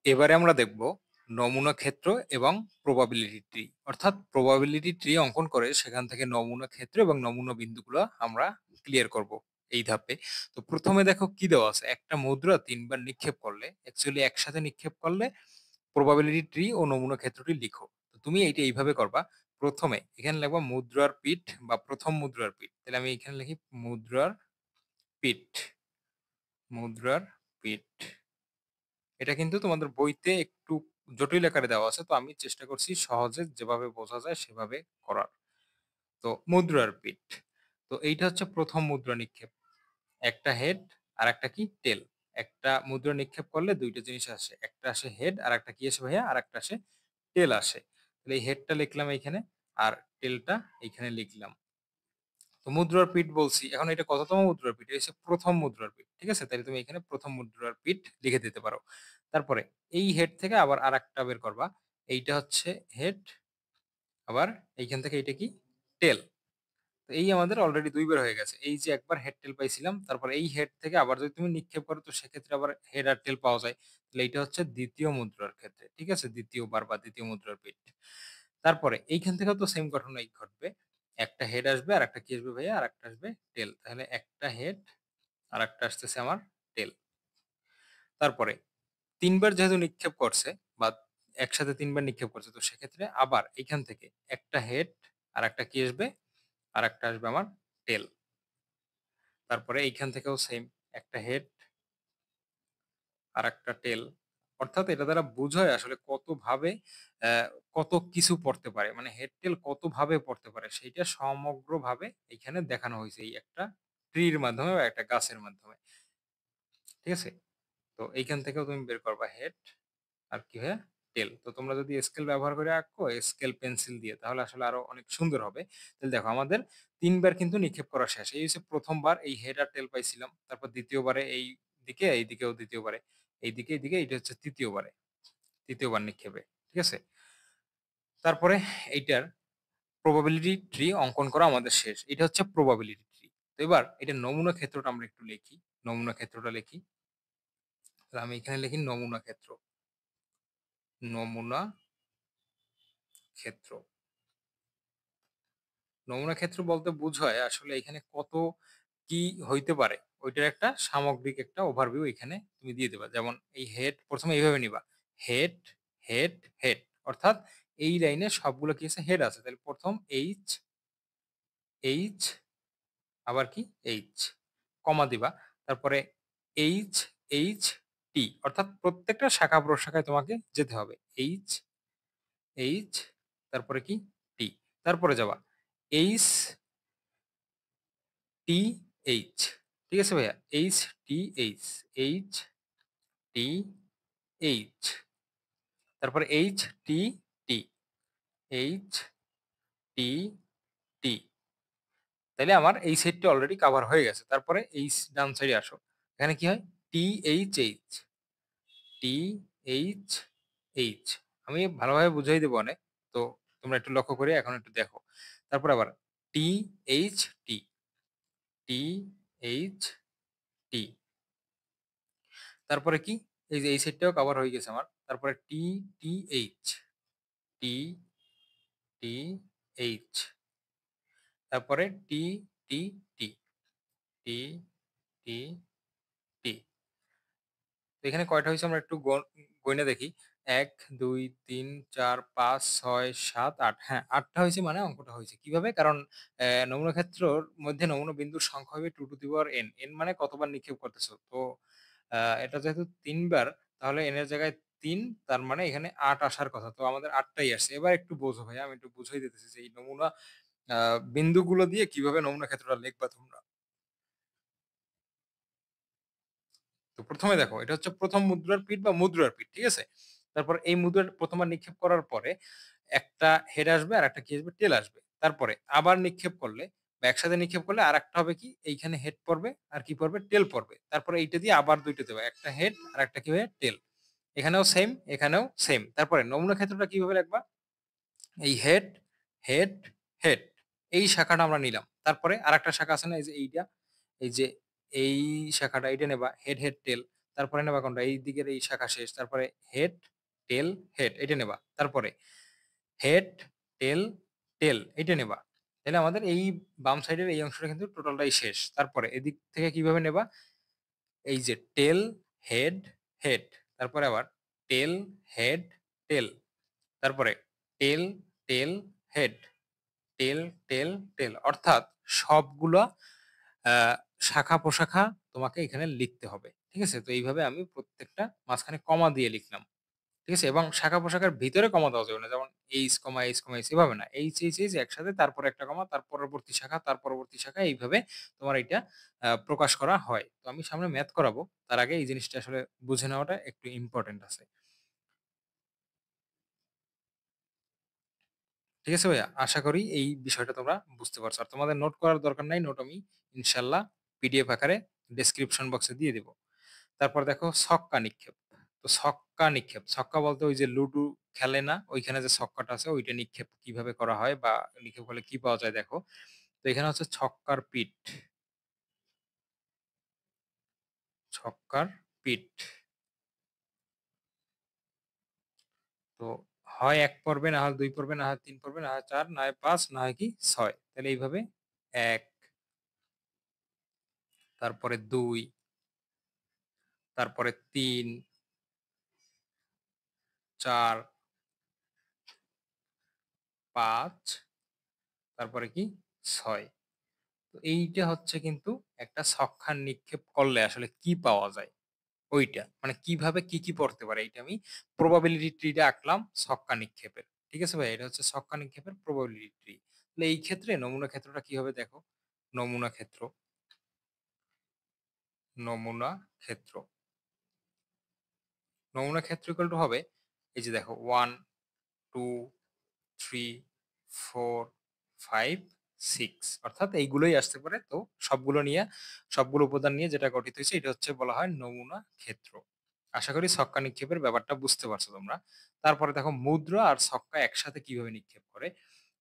Speaker 1: এবারে আমরা দেখব নমুনা ক্ষেত্র এবং প্রবাবিলিটি ট্রি। অর্থাৎ প্রবাবিলিটি ট্রি অঙ্কন করে সেখান থেকে নমুনা ক্ষেত্র এবং নমুনা বিন্দুগুলো আমরা ক্লিয়ার করব এই ধাপে। তো প্রথমে দেখো কি দেওয়া আছে? একটা মুদ্রা ৩ বার নিক্ষেপ করলে, অ্যাকচুয়ালি একসাথে নিক্ষেপ করলে প্রবাবিলিটি ট্রি ও নমুনা ক্ষেত্রটি লিখো। তো তুমি এইটা এইভাবে করবা। প্রথমে এখানে লিখবা মুদ্রার পিঠ বা প্রথম মুদ্রার পিঠ। তাহলে আমি এখানে লিখি মুদ্রার পিঠ, মুদ্রার পিঠ। এটা কিন্তু তোমাদের বইতে একটু জটিল আকারে দেওয়া আছে। তো আমি চেষ্টা করছি সহজে যেভাবে বোঝা যায় সেভাবে করার। তো মুদ্রার পিঠ। তো এইটা হচ্ছে ১ম মুদ্রা নিক্ষেপ। একটা হেড আর একটা কি? টেল। একটা মুদ্রা নিক্ষেপ করলে ২ টা জিনিস আসে। একটা আসে হেড আর একটা কি আসে ভাইয়া? আরেকটা আসে টেল আসে। তাহলে এই হেডটা লিখলাম এইখানে আর টেলটা এইখানে লিখলাম। তো মুদ্রার পিঠ বলছি। এখন এটা কততম মুদ্রার পিঠ? এটা হচ্ছে ১ম মুদ্রার পিঠ। ঠিক আছে? তাইলে তুমি এখানে ১ম মুদ্রার পিঠ লিখে দিতে পারো। তারপরে এই হেড থেকে আবার আরেকটা বের করবা। এইটা হচ্ছে হেড, আবার এইখান থেকে এইটা কি? টেল। তো এই আমাদের অলরেডি ২ বার হয়ে গেছে। এই যে একবার হেড টেল পাইছিলাম, তারপরে এই হেড থেকে আবার যদি তুমি নিক্ষেপ করো তো সেক্ষেত্রে আবার হেড আর টেল পাওয়া যায়। তাহলে এইটা হচ্ছে ২য় মুদ্রার ক্ষেত্রে। ঠিক আছে? ২য় বার বা ২য় মুদ্রার পিঠ। তারপরে এইখান থেকেও তো সেম ঘটনাই ঘটবে। একটা হেড আসবে, আরেকটা কি আসবে ভাইয়া? আরেকটা আসবে টেল। তাহলে একটা হেড আরেকটা আসতেছে আমার টেল। তারপরে ৩ বার যেহেতু নিক্ষেপ করছে বা একসাথে ৩ বার নিক্ষেপ করছে, তো সেক্ষেত্রে আবার এইখান থেকে একটা হেড আরেকটা কি আসবে? আরেকটা আসবে আমার টেল। তারপরে এইখান থেকেও সেম, একটা হেড আরেকটা টেল। অর্থাৎ এটা দ্বারা বোঝায় আসলে কতভাবে কত কিছু পড়তে পারে। মানে হেড টেল কতভাবে পড়তে পারে সেইটা সমগ্রভাবে এইখানে দেখানো হইছে এই একটা ট্রির মাধ্যমে বা একটা গাছের মাধ্যমে। ঠিক আছে? তো এইখান থেকেও তুমি বের করবা হেড আর কি হয়? টেল। তো তোমরা যদি স্কেল ব্যবহার করে আঁকো, স্কেল পেন্সিল দিয়ে, তাহলে আসলে আরো অনেক সুন্দর হবে। তাহলে দেখো আমাদের ৩ বার কিন্তু নিক্ষেপ করা শেষ। এই হচ্ছে ১ম বার এই হেড আর টেল পাইছিলাম। তারপর ২য় বারে এই দিকে, এইদিকেও ২য় বারে। এইদিকে, এইদিকে এটা হচ্ছে ৩য় বারে। ৩য় বার নিক্ষেপে। ঠিক আছে? তারপরে এইটার প্রবাবিলিটি ট্রি অঙ্কন করা আমাদের শেষ। এটা হচ্ছে প্রবাবিলিটি ট্রি। তো এবার এটার নমুনা ক্ষেত্রটা আমরা একটু লিখি। নমুনা ক্ষেত্রটা লিখি। তাহলে আমি এখানে লিখি নমুনা ক্ষেত্র। নমুনা ক্ষেত্র। নমুনা ক্ষেত্র বলতে বোঝায় আসলে এখানে কত কি হইতে পারে ওইটার একটা সামগ্রিক একটা ওভারভিউ এখানে তুমি দিয়ে দেবা। যেমন এই হেড ১ম এ এইভাবে নিবা। Head, head, head. অর্থাৎ এই লাইনে সবগুলো কি আছে? হেড আছে। তাহলে ১ম এইচ, এইচ আবার কি? এইচ, কমা দিবা। তারপরে এইচ, এইচ, টি অর্থাৎ প্রত্যেকটা শাখা-প্রশাখায় তোমাকে যেতে হবে। এইচ, এইচ তারপরে কি? টি। তারপরে যাবা এইচ, টি, এইচ। ঠিক আছে ভাইয়া? এইচ, টি, এইচ, এইচ, টি, এইচ। তারপরে এইচ, টি, টি, এইচ, টি, টি। তাইলে আমার এই সেটটা অলরেডি কভার হয়ে গেছে। তারপরে এই ডান সাইডে আসো। এখানে কি হয়? টি, এইচ, এইচ, টি, এইচ, এইচ। আমি ভালোভাবে বুঝাই দেব অনেক। তো তোমরা একটু লক্ষ্য করে এখন একটু দেখো। তারপর আবার টি, এইচ, টি, টি, এইচ, টি। তারপরে কি? এই যে এই সেটটাও কভার হয়ে গেছে আমার। তারপরে টি, টি, এইচ, টি, টি, এইচ। তারপরে টি, টি, টি, টি, টি, টি। তো এখানে কয়টা হইছে আমরা একটু গইনা দেখি। ১, ২, ৩, ৪, ৫, ৬, ৭, ৮ হ্যাঁ, ৮ টা হইছে মানে অঙ্কটা হইছে। কিভাবে? কারণ নমুনা ক্ষেত্রর মধ্যে নমুনা বিন্দুর সংখ্যা হবে 2 to the power n। n মানে কতবার নিক্ষেপ করতেছো। তো এটা যেহেতু ৩ বার তাহলে n এর জায়গায় ৩ তার মানে এখানে ৮ আসার কথা। তো আমাদের ৮ টাই আসছে। এবার একটু বোঝো ভাইয়া আমি একটু বুঝাই দিতেছি যে এই নমুনা আ বিন্দুগুলো দিয়ে কিভাবে নমুনা ক্ষেত্রটা লিখবা তোমরা। তো ১ম এ দেখো এটা হচ্ছে ১ম মুদ্রার পিঠ বা মুদ্রার পিঠ। ঠিক আছে? তারপর এই মুদ্রার ১ম বার নিক্ষেপ করার পরে একটা হেড আসবে আর একটা কি আসবে? টেল আসবে। তারপরে আবার নিক্ষেপ করলে বা একসাথে নিক্ষেপ করলে আরেকটা হবে কি? এইখানে হেড পড়বে আর কি পড়বে? টেল পড়বে। তারপরে এইটা দিয়ে আবার ২ টা দেবা। একটা হেড আর একটা কি হবে? টেল। এখানেও সেইম, এখানেও সেইম। তারপরে নমুনা ক্ষেত্রটা কিভাবে লিখবা? এই হেড, হেড, হেড এই শাখাটা আমরা নিলাম। তারপরে আরেকটা শাখা আছে না? এই যে এইটা, এই যে এই শাখাটা এইটা নেবা হেড, হেড, টেল। তারপরে নেবা কোনটা? এই দিকের এই শাখা শেষ। তারপরে হেড, টেল, হেড এটা নেবা। তারপরে হেড, টেল, টেল এইটা নেবা। তাইলে আমাদের এই বাম সাইডের এই অংশটা কিন্তু টোটালটাই শেষ। তারপরে এদিক থেকে কিভাবে নেবা? এই যে টেল, হেড, হেড। তারপরে আবার টেল, হেড, টেল। তারপরে টেল, টেল, হেড। টেল, টেল, টেল। অর্থাৎ সবগুলা আ শাখা-প্রশাখা তোমাকে এখানে লিখতে হবে। ঠিক আছে? তো এইভাবে আমি প্রত্যেকটা মাঝখানে কমা দিয়ে লিখলাম। ঠিক আছে? এবং শাখা-প্রশাখার ভিতরে কমা দেওয়া যাবে না। যেমন এইচ, এইচ, এইচ এভাবে না। এইচ, এইচ, এইচ একসাথে তারপরে একটা কমা, তার পরবর্তী শাখা, তার পরবর্তী শাখা এইভাবে তোমার এইটা প্রকাশ করা হয়। তো আমি সামনে ম্যাথ করাবো। তার আগে এই জিনিসটা আসলে বুঝে নেওয়াটা একটু ইম্পোর্টেন্ট আছে। ঠিক আছে ভাইয়া? আশা করি এই বিষয়টা তোমরা বুঝতে পারছো। আর তোমাদের নোট করার দরকার নাই। নোট আমি ইনশাআল্লাহ পিডিএফ আকারে ডেসক্রিপশন বক্সে দিয়ে দিব। তারপর দেখো ছক্কা নিক্ষেপ। তো ছক্কা নিক্ষেপ। ছক্কা বলতে ওই যে লুডু খেলে না? ওইখানে যে ছক্কাটা আছে ওইটা নিক্ষেপ কিভাবে করা হয় বা নিক্ষেপ করলে কি পাওয়া যায় দেখো। তো এখানে হচ্ছে ছক্কার পিঠ, ছক্কার পিঠ। তো হয় ১ পড়বে, না হয় ২ পড়বে, না হয় ৩ পড়বে, না হয় ৪, না হয় ৫, না হয় কি ৬। তাহলে এইভাবে ১, তারপরে ২, তারপরে ৩, ৪, ৫, তারপরে কি ৬। তো এইটা হচ্ছে কিন্তু একটা ছক্কার নিক্ষেপ করলে আসলে কি পাওয়া যায়? ওইটা। মানে কিভাবে কি পড়তে পারে? এইটা আমি প্রবাবিলিটি ট্রি টা আঁকলাম ছক্কা নিক্ষেপের। ঠিক আছে ভাই? এটা হচ্ছে ছক্কা নিক্ষেপের প্রবাবিলিটি ট্রি। তাহলে এই ক্ষেত্রে নমুনা ক্ষেত্রটা কি হবে দেখো। নমুনা ক্ষেত্র, নমুনা ক্ষেত্র। নমুনা ক্ষেত্র ইকুয়াল টু হবে এই যে দেখো ১, ২, ৩, ৪, ৫, ৬ অর্থাৎ এইগুলোই আসতে পারে। তো সবগুলো নিয়ে সবগুলো উপাদান নিয়ে যেটা গঠিত হইছে এটা হচ্ছে বলা হয় নমুনা ক্ষেত্র। আশা করি ছক্কা নিক্ষেপের ব্যাপারটা বুঝতে পারছো তোমরা। তারপরে দেখো মুদ্রা আর ছক্কা একসাথে কিভাবে নিক্ষেপ করে।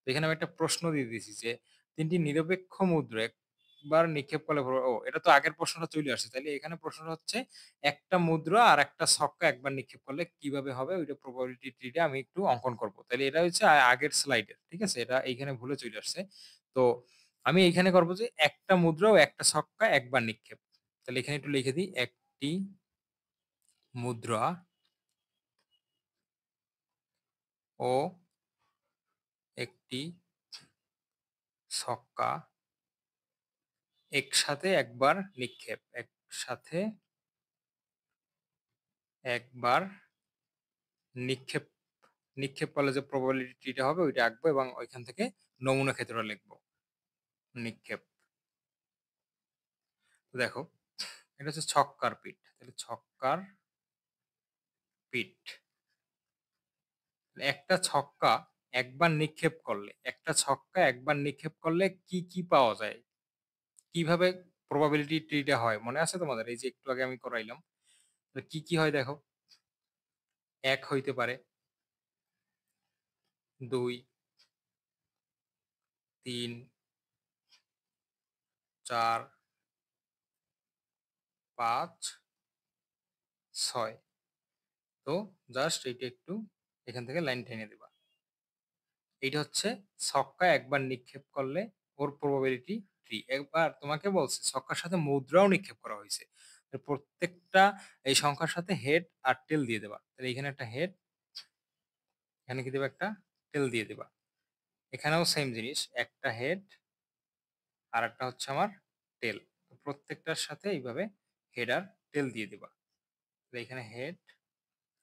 Speaker 1: তো এখানে আমি একটা প্রশ্ন দিয়ে দিয়েছি যে ৩ টি নিরপেক্ষ মুদ্রা একবার নিক্ষেপ করলে এটা তো আগের প্রশ্নটা চলে আসছে। তাইলে এখানে প্রশ্নটা হচ্ছে একটা মুদ্রা আর একটা ছক্কা একবার নিক্ষেপ করলে কিভাবে হবে ওইটা প্রবাবিলিটি ট্রি টা আমি একটু অঙ্কন করব। তাইলে এটা হচ্ছে আগের স্লাইডের। ঠিক আছে? এটা এইখানে ভুলে চলে আসছে। তো আমি এইখানে করব যে একটা মুদ্রা ও একটা ছক্কা একবার নিক্ষেপ। তাহলে এখানে একটু লিখে দিই, একটি মুদ্রা ও একটি ছক্কা একসাথে একবার নিক্ষেপ। একসাথে একবার নিক্ষেপ নিক্ষেপ করলে যে প্রবাবিলিটিটা হবে ওইটা আঁকবো এবং ওইখান থেকে নমুনা ক্ষেত্রটা লিখবো। নিক্ষেপ। তো দেখো, এটা হচ্ছে ছক্কার পিঠ। তাহলে ছক্কার পিঠ। একটা ছক্কা একবার নিক্ষেপ করলে, একটা ছক্কা একবার নিক্ষেপ করলে কি কি পাওয়া যায়? কিভাবে প্রবাবিলিটি ট্রিটা হয়? মনে আছে তোমাদের? এই যে একটু আগে আমি করাইলাম। তো কি কি হয় দেখো? ১ হইতে পারে, ২, ৩, ৪, ৫, ৬। তো জাস্ট এইটা একটু এখান থেকে লাইন টেনে দিবা। এইটা হচ্ছে ছক্কা একবার নিক্ষেপ করলে ওর প্রবাবিলিটি ৩। একবার তোমাকে বলছে ছক্কার সাথে মুদ্রাও নিক্ষেপ করা হয়েছে। প্রত্যেকটা এই সংখ্যার সাথে হেড আর টেল দিয়ে দেবা। তাহলে এখানে একটা হেড, এখানে কি দেবা? একটা টেল দিয়ে দেবা। এখানেও সেম জিনিস, একটা হেড আর একটা হচ্ছে আমার টেল। প্রত্যেকটার সাথে এইভাবে হেড আর টেল দিয়ে দিবা। এখানে হেড,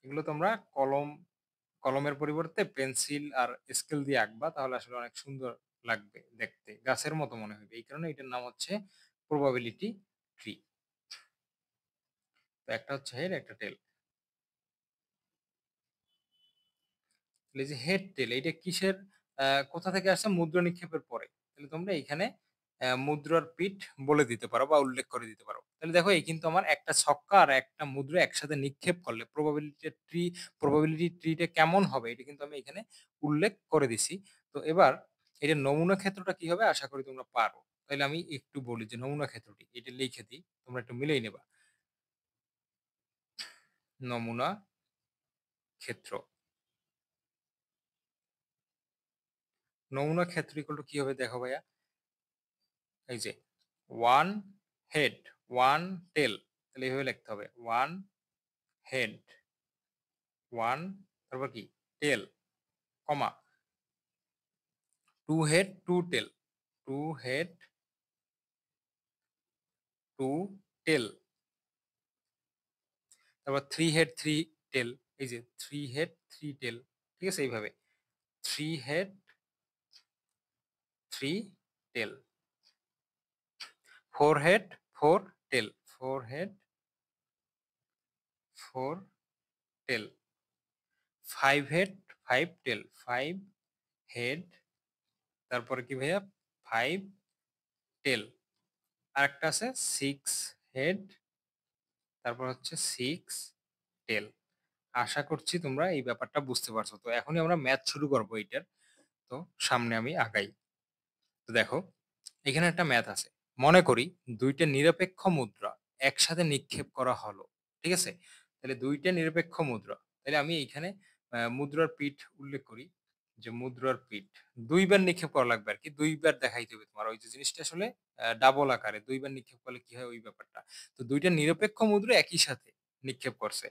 Speaker 1: এগুলো তোমরা কলমের পরিবর্তে পেন্সিল আর স্কেল দিয়ে আঁকবা, তাহলে আসলে অনেক সুন্দর লাগবে দেখতে, গাছের মতো মনে হবে। এই কারণে এটার নাম হচ্ছে প্রবাবিলিটি ট্রি। তো একটা হচ্ছে হেড, একটা টেল। এই যে হেড টেল, এইটা কিসের, কোথা থেকে আসছে? মুদ্রা নিক্ষেপের পরে। তাহলে তোমরা এখানে মুদ্রার পিঠ বলে দিতে পারো বা উল্লেখ করে দিতে পারো। তাহলে দেখো, এই কিন্তু আমার একটা ছক্কা আর একটা মুদ্রা একসাথে নিক্ষেপ করলে প্রবাবিলিটি ট্রিটা কেমন হবে এটা কিন্তু আমি এখানে উল্লেখ করে দিছি। তো এবার এটা নমুনা ক্ষেত্রটা কি হবে আশা করি তোমরা পারো। তাহলে আমি একটু বলি যে নমুনা ক্ষেত্রটি এটা লিখে দিই, তোমরা একটু মিলেই নেবা। নমুনা ক্ষেত্র, নমুনা ক্ষেত্র ইকুয়াল টু কি হবে দেখো ভাইয়া, এই যে ওয়ান হেড, ওয়ান টেল। তাহলে এইভাবে লিখতে হবে, ওয়ান হেড, ওয়ান, তারপর কি tail, comma, two head two tail, two head two tail, তারপর থ্রি হেড থ্রি টেল। এই যে থ্রি হেড থ্রি টেল, ঠিক আছে? এইভাবে থ্রি হেড থ্রি টেল, ফোর হেড ফোর টেল, ফোর হেড ফোর টেল, ফাইভ হেড ফাইভ টেল, five head, তারপরে কি ভাইয়া? ফাইভ টেল। আরেকটা আছে সিক্স হেড, তারপর হচ্ছে সিক্স টেল। আশা করছি তোমরা এই ব্যাপারটা বুঝতে পারছো। তো এখনই আমরা ম্যাথ শুরু করবো এইটার। তো সামনে আমি আগাই। তো দেখো, এখানে একটা ম্যাথ আছে। মনে করি দুইটা নিরপেক্ষ মুদ্রা একসাথে নিক্ষেপ করা হলো, ঠিক আছে? তাহলে দুইটা নিরপেক্ষ মুদ্রা, তাহলে আমি এইখানে মুদ্রার পিঠ উল্লেখ করি, যে মুদ্রার পিঠ দুইবার নিক্ষেপ করা লাগবে আর কি, দুইবার দেখাইতে হবে তোমার। ওই যে জিনিসটা আসলে ডাবল আকারে দুইবার নিক্ষেপ করলে কি হয় ওই ব্যাপারটা। তো দুইটা নিরপেক্ষ মুদ্রা একই সাথে নিক্ষেপ করছে,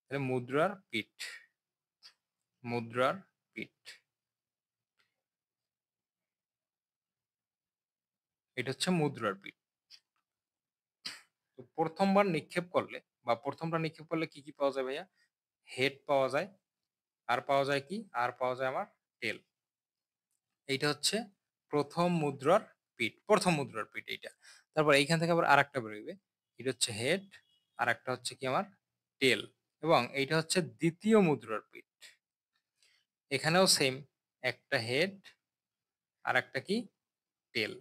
Speaker 1: তাহলে মুদ্রার পিঠ, মুদ্রার পিঠ, এটা হচ্ছে মুদ্রার পিঠ। তো প্রথমবার নিক্ষেপ করলে বা প্রথমটা নিক্ষেপ করলে কি কি পাওয়া যায় ভাইয়া? হেড পাওয়া যায়, আর পাওয়া যায় কি? আর পাওয়া যায় আমার টেল। এইটা হচ্ছে প্রথম মুদ্রার পিঠ, প্রথম মুদ্রার পিঠ এইটা। তারপর এইখান থেকে আবার আরেকটা বেরোবে, এটা হচ্ছে হেড, আর একটা হচ্ছে কি আমার টেল, এবং এইটা হচ্ছে দ্বিতীয় মুদ্রার পিঠ। এখানেও সেম, একটা হেড আর একটা কি টেল।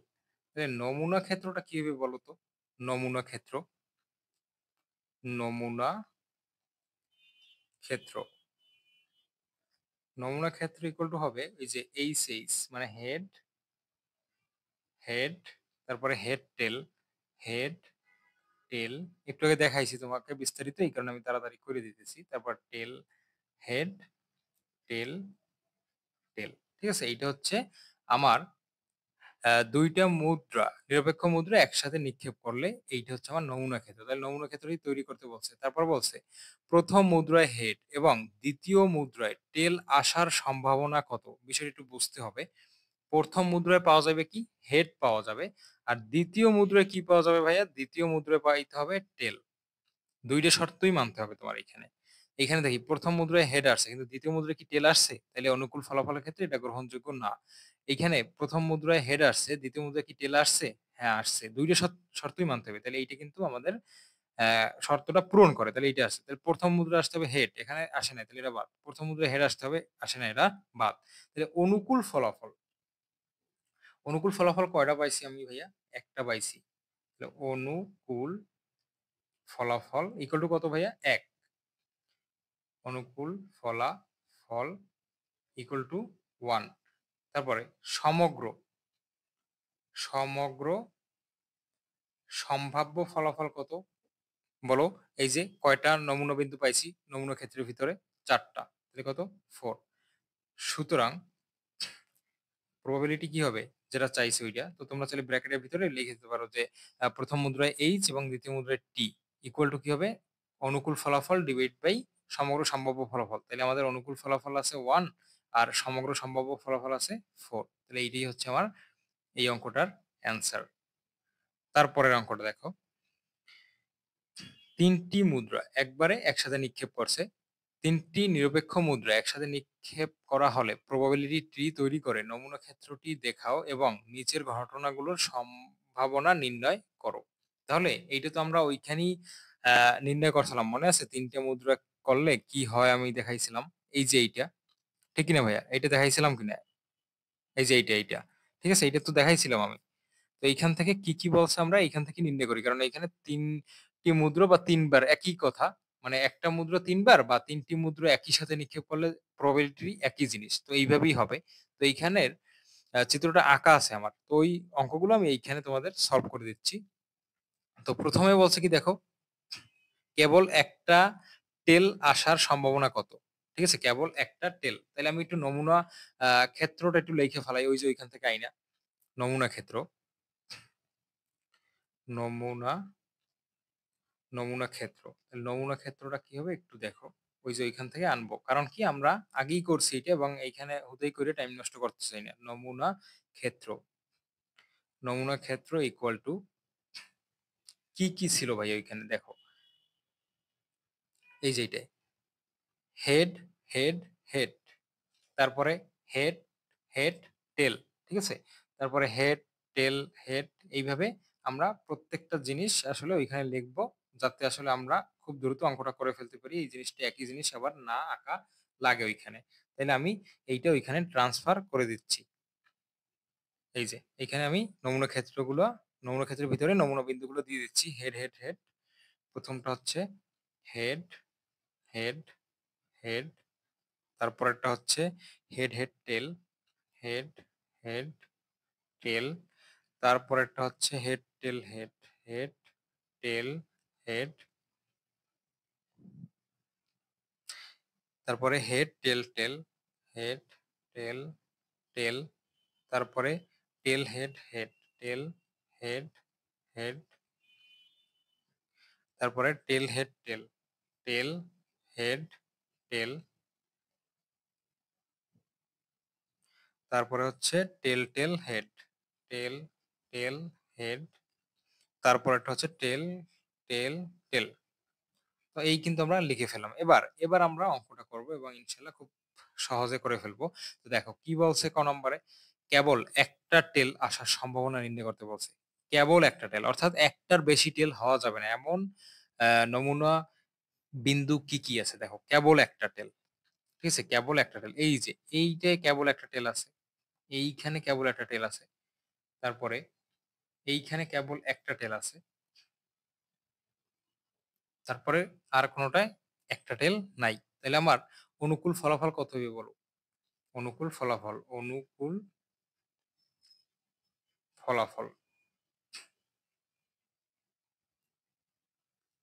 Speaker 1: নমুনা ক্ষেত্রটা কি হবে বলো তো? নমুনা ক্ষেত্র, নমুনা ক্ষেত্র, নমুনা ক্ষেত্র ইকুয়াল টু হবে এই যে এইচ এইচ, মানে হেড হেড, তারপরে হেড টেল, হেড টেল। একটু আগে দেখাইছি তোমাকে বিস্তারিত, এই কারণে আমি তাড়াতাড়ি করে দিতেছি। তারপর টেল, হেড, টেল, টেল, ঠিক আছে? এইটা হচ্ছে আমার দুইটা মুদ্রা নিরপেক্ষ মুদ্রা একসাথে নিক্ষেপ করলে এইটা হচ্ছে আমার নমুনা ক্ষেত্র। তাহলে নমুনা ক্ষেত্রটি তৈরি করতে বলছে। তারপর বলছে প্রথম মুদ্রায় হেড এবং দ্বিতীয় মুদ্রায় টেল আসার সম্ভাবনা কত? বিষয়টা একটু বুঝতে হবে। প্রথম মুদ্রায় পাওয়া যাবে কি? হেড পাওয়া যাবে। আর দ্বিতীয় মুদ্রায় কি পাওয়া যাবে ভাইয়া? দ্বিতীয় মুদ্রায় পাইতে হবে টেল। ২ টা শর্তই মানতে হবে তোমার এখানে। এখানে দেখি ১ম মুদ্রায় হেড আসছে কিন্তু দ্বিতীয় মুদ্রায় কি টেল আসছে? তাইলে অনুকূল ফলাফলের ক্ষেত্রে এটা গ্রহণযোগ্য না। এইখানে ১ম মুদ্রায় হেড আসছে, দ্বিতীয় মুদ্রায় কি টেল আসছে? হ্যাঁ, আসছে। ২ টা শর্তই মানতে হবে। তাইলে এইটা কিন্তু আমাদের শর্তটা পূরণ করে। তাইলে এইটা আসছে। তাইলে ১ম মুদ্রায় আসতে হবে হেড, এখানে আসে নাই। তাইলে এটা বাদ। ১ম মুদ্রায় হেড আসতে হবে, আসে নাই, এটা বাদ। তাইলে অনুকূল ফলাফল। অনুকূল ফলাফল কয়টা পাইছি আমি ভাইয়া? একটা পাইছি। তাহলে অনুকূল ফলাফল ইকুয়াল টু কত ভাইয়া? ১। অনুকূল ফলাফল ইকুয়াল টু 1। তারপরে সমগ্র সমগ্র সম্ভাব্য ফলাফল কত? বলো। এই যে কয়টা নমুনা বিন্দু পাইছি নমুনা ক্ষেত্রের ভিতরে? ৪ টা। তাহলে কত? 4। সুতরাং প্রবাবিলিটি কি হবে? যেটা চাইছি ওইটা। তো তোমরা চাইলে ব্র্যাকেটের ভিতরে লিখে দিতে পারো যে ১ম মুদ্রায় H এবং দ্বিতীয় মুদ্রায় T ইকুয়াল টু কি হবে? অনুকূল ফলাফল ডিভাইড বাই সমগ্র সম্ভাব্য ফলাফল। তাইলে আমাদের অনুকূল ফলাফল আছে ১ আর সমগ্র সম্ভাব্য ফলাফল আছে 4। তাহলে এইটাই হচ্ছে আমার এই অঙ্কটার অ্যান্সার। তারপরের অঙ্কটা দেখো। ৩ টি মুদ্রা একবারে একসাথে নিক্ষেপ করছে। ৩ টি নিরপেক্ষ মুদ্রা একসাথে নিক্ষেপ করা হলে প্রবাবিলিটি ট্রি তৈরি করে নমুনা ক্ষেত্রটি দেখাও এবং নিচের ঘটনাগুলোর সম্ভাবনা নির্ণয় করো। তাহলে এইটা তো আমরা ওইখানেই নির্ণয় করছিলাম। মনে আছে? ৩ টে মুদ্রা করলে কি হয় আমি দেখাইছিলাম। এই যে এইটা। ঠিক কিনা ভাইয়া? এইটা দেখাইছিলাম কিনা? এই যে এইটা। ঠিক আছে? এইটা তো দেখাইছিলাম আমি। তো এইখান থেকে কি বলছে আমরা এইখান থেকে নির্ণয় করি। কারণ এইখানে ৩ টি মুদ্রা বা ৩ বার একই কথা। মানে একটা মুদ্রা ৩ বার বা ৩ টি মুদ্রা একই সাথে নিক্ষেপ করলে প্রবাবিলিটি একই জিনিস। তো এইভাবেই হবে। তো এইখানের চিত্রটা আঁকা আছে আমার। তো ওই অঙ্কগুলো আমি এইখানে তোমাদের সলভ করে দিচ্ছি। তো ১ম এ বলছে কি দেখো, কেবল একটা টেল আসার সম্ভাবনা কত? ঠিক আছে? কেবল একটা টেল। তাইলে আমি একটু নমুনা ক্ষেত্রটা একটু লিখে ফেলাই। ওই যে ওইখান থেকে আইনা। নমুনা ক্ষেত্র। নমুনা নমুনা ক্ষেত্র। নমুনা ক্ষেত্রটা কি হবে একটু দেখো। ওই যে ওইখান থেকে আনবো। কারণ কি আমরা আগেই করছি এটা এবং এইখানে হুদাই করে টাইম নষ্ট করতে চাই না। নমুনা ক্ষেত্র। নমুনা ক্ষেত্র ইকুয়াল টু কি ছিল ভাই ওইখানে দেখো। এই যে এইটাই। Head, head, head. তারপরে হেড, হেড, টেল। ঠিক আছে? তারপরে হেড, টেল, হেড এইভাবে আমরা প্রত্যেকটা জিনিস আসলে ওইখানে লিখবো। যাতে আসলে আমরা খুব দ্রুত অঙ্কটা করে ফেলতে পারি। এই জিনিসটা একই জিনিস আবার না আঁকা লাগে ওইখানে। তাইলে আমি এইটা ওইখানে ট্রান্সফার করে দিচ্ছি। এই যে এইখানে আমি নমুনা ক্ষেত্রের ভিতরে নমুনা বিন্দুগুলো দিয়ে দিচ্ছি। Head, head, head. ১ম টা হচ্ছে হেড, হেড, হেড। তারপরেরটা হচ্ছে হেড, হেড, টেল, হেড, হেড, টেল। তারপরেরটা হচ্ছে হেড, টেল, হেড, হেড, টেল, হেড। তারপরে হেড, টেল, টেল, হেড, টেল, টেল। তারপরে টেল, হেড, হেড, টেল, হেড, হেড। তারপরে টেল, হেড, টেল, টেল, হেড, টেল। তারপরে হচ্ছে টেল, টেল, হেড, টেল, টেল, হেড। তারপরেরটা হচ্ছে টেল, টেল, টেল। তো এই কিন্তু আমরা লিখে ফেললাম। এবার আমরা অঙ্কটা করব এবং ইনশাআল্লাহ খুব সহজে করে ফেলবো। তো দেখো কি বলছে ক নম্বরে? কেবল একটা টেল আসার সম্ভাবনা নির্ণয় করতে বলছে। কেবল একটা টেল অর্থাৎ একটার বেশি টেল হওয়া যাবে না। এমন নমুনা বিন্দু কি আছে দেখো। কেবল একটা টেল। ঠিক আছে? কেবল একটা টেল। এই যে এইটায় কেবল একটা টেল আছে। এইখানে কেবল একটা টেল আছে। তারপরে এইখানে কেবল একটা টেল আছে। তারপরে আর কোনটায় একটা টেল নাই। তাইলে আমার অনুকূল ফলাফল কত হবে বলো? অনুকূল ফলাফল, অনুকূল ফলাফল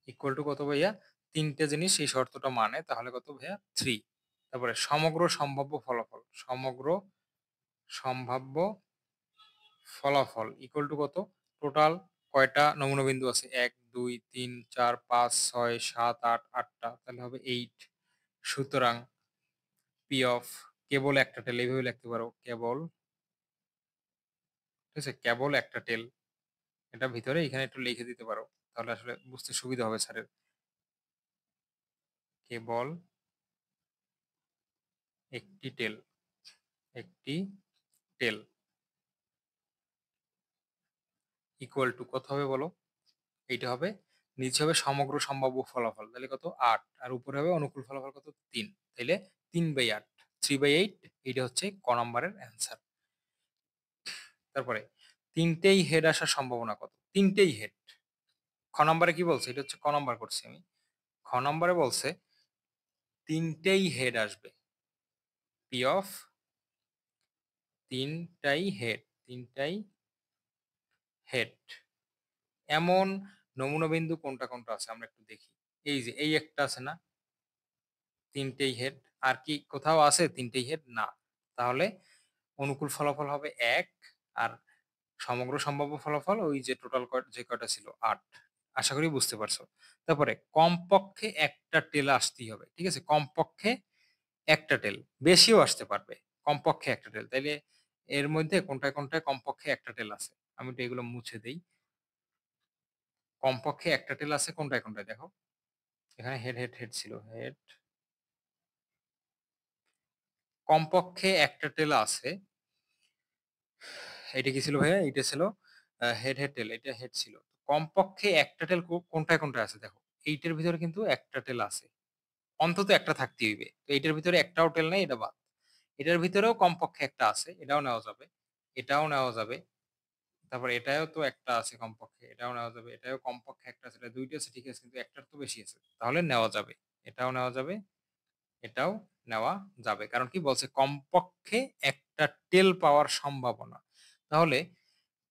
Speaker 1: ইকুয়াল টু কত ভাইয়া? ৩ টে জিনিস এই শর্তটা মানে তাহলে কত ভাইয়া? ৩। তারপরে সমগ্র সম্ভাব্য ফলাফল, সমগ্র সম্ভাব্য ফলাফল ইকুয়াল টু কত? টোটাল কয়টা নমুনা বিন্দু আছে? ১, ২, ৩, ৪, ৫, ৬, ৭, ৮, ৮টা। তাহলে হবে ৮। সুতরাং পি অফ কেবল একটা টেল এইভাবে লিখতে পারো। কেবল, ঠিক আছে? কেবল একটা টেল। এটা ভিতরে এখানে একটু লিখে দিতে পারো। তাহলে আসলে বুঝতে সুবিধা হবে স্যারের। কেবল একটি টেল, একটি টেল ইকুয়াল টু কত হবে বলো? এইটা হবে, নিচে হবে সমগ্র সম্ভাব্য ফলাফল। তাহলে কত? ৮। আর উপরে হবে অনুকূল ফলাফল কত? ৩। তাইলে ৩/৮, 3/8 এইটা হচ্ছে ক নাম্বারের অ্যান্সার। তারপরে ৩টেই হেড আসার সম্ভাবনা কত? ৩টেই হেড। খ নাম্বারে কি বলছে? এটা হচ্ছে ক নাম্বার করছি আমি। খ নাম্বারে বলছে ৩টেই হেড আসবে। পি অফ ৩টাই হেড, ৩টাই হেড। এমন নমুনা বিন্দু কোনটা, কোনটা আছে আমরা একটু দেখি। এই যে এই একটা আছে না? ৩টেই হেড। আর কি কোথাও আছে ৩টেই হেড? না। তাহলে অনুকূল ফলাফল হবে ১ আর সমগ্র সম্ভাব্য ফলাফল ওই যে টোটাল যে কয়টা ছিল ৮। আশা করি বুঝতে পারছো। তারপরে কমপক্ষে একটা টেল আসতেই হবে। ঠিক আছে? কমপক্ষে একটা টেল। বেশিও আসতে পারবে। কমপক্ষে একটা টেল। তাইলে এর মধ্যে কোনটায়, কোনটায় কমপক্ষে একটা টেল আছে? আমি একটু এগুলো মুছে দেই। কমপক্ষে একটা টেল আছে কোনটায়, কোনটায় দেখো? এখানে হেড, হেড, হেড ছিল। হেড। কমপক্ষে একটা টেল আছে। এটা কি ছিল ভাইয়া? এটা ছিল হেড, হেড, টেল। এটা হেড ছিল। কমপক্ষে একটা টেল কোনটায়, কোনটায় আছে দেখো? এইটার ভিতরে কিন্তু একটা টেল আছে। অন্তত একটা থাকতেই হইবে। তো এইটার ভিতরে একটাও টেল নাই, এটা বাদ। এটার ভিতরেও কমপক্ষে একটা আছে, এটাও নেওয়া যাবে। এটাও নেওয়া যাবে। তারপর এটাও তো একটা আছে কমপক্ষে, এটাও নেওয়া যাবে। এটাও কমপক্ষে একটা আছে, এটা ২ টা আছে ঠিক আছে, কিন্তু একটার তো বেশি আছে। তাহলে নেওয়া যাবে। এটাও নেওয়া যাবে, এটাও নেওয়া যাবে। কারণ কি বলছে? কমপক্ষে একটা টেল পাওয়ার সম্ভাবনা। তাহলে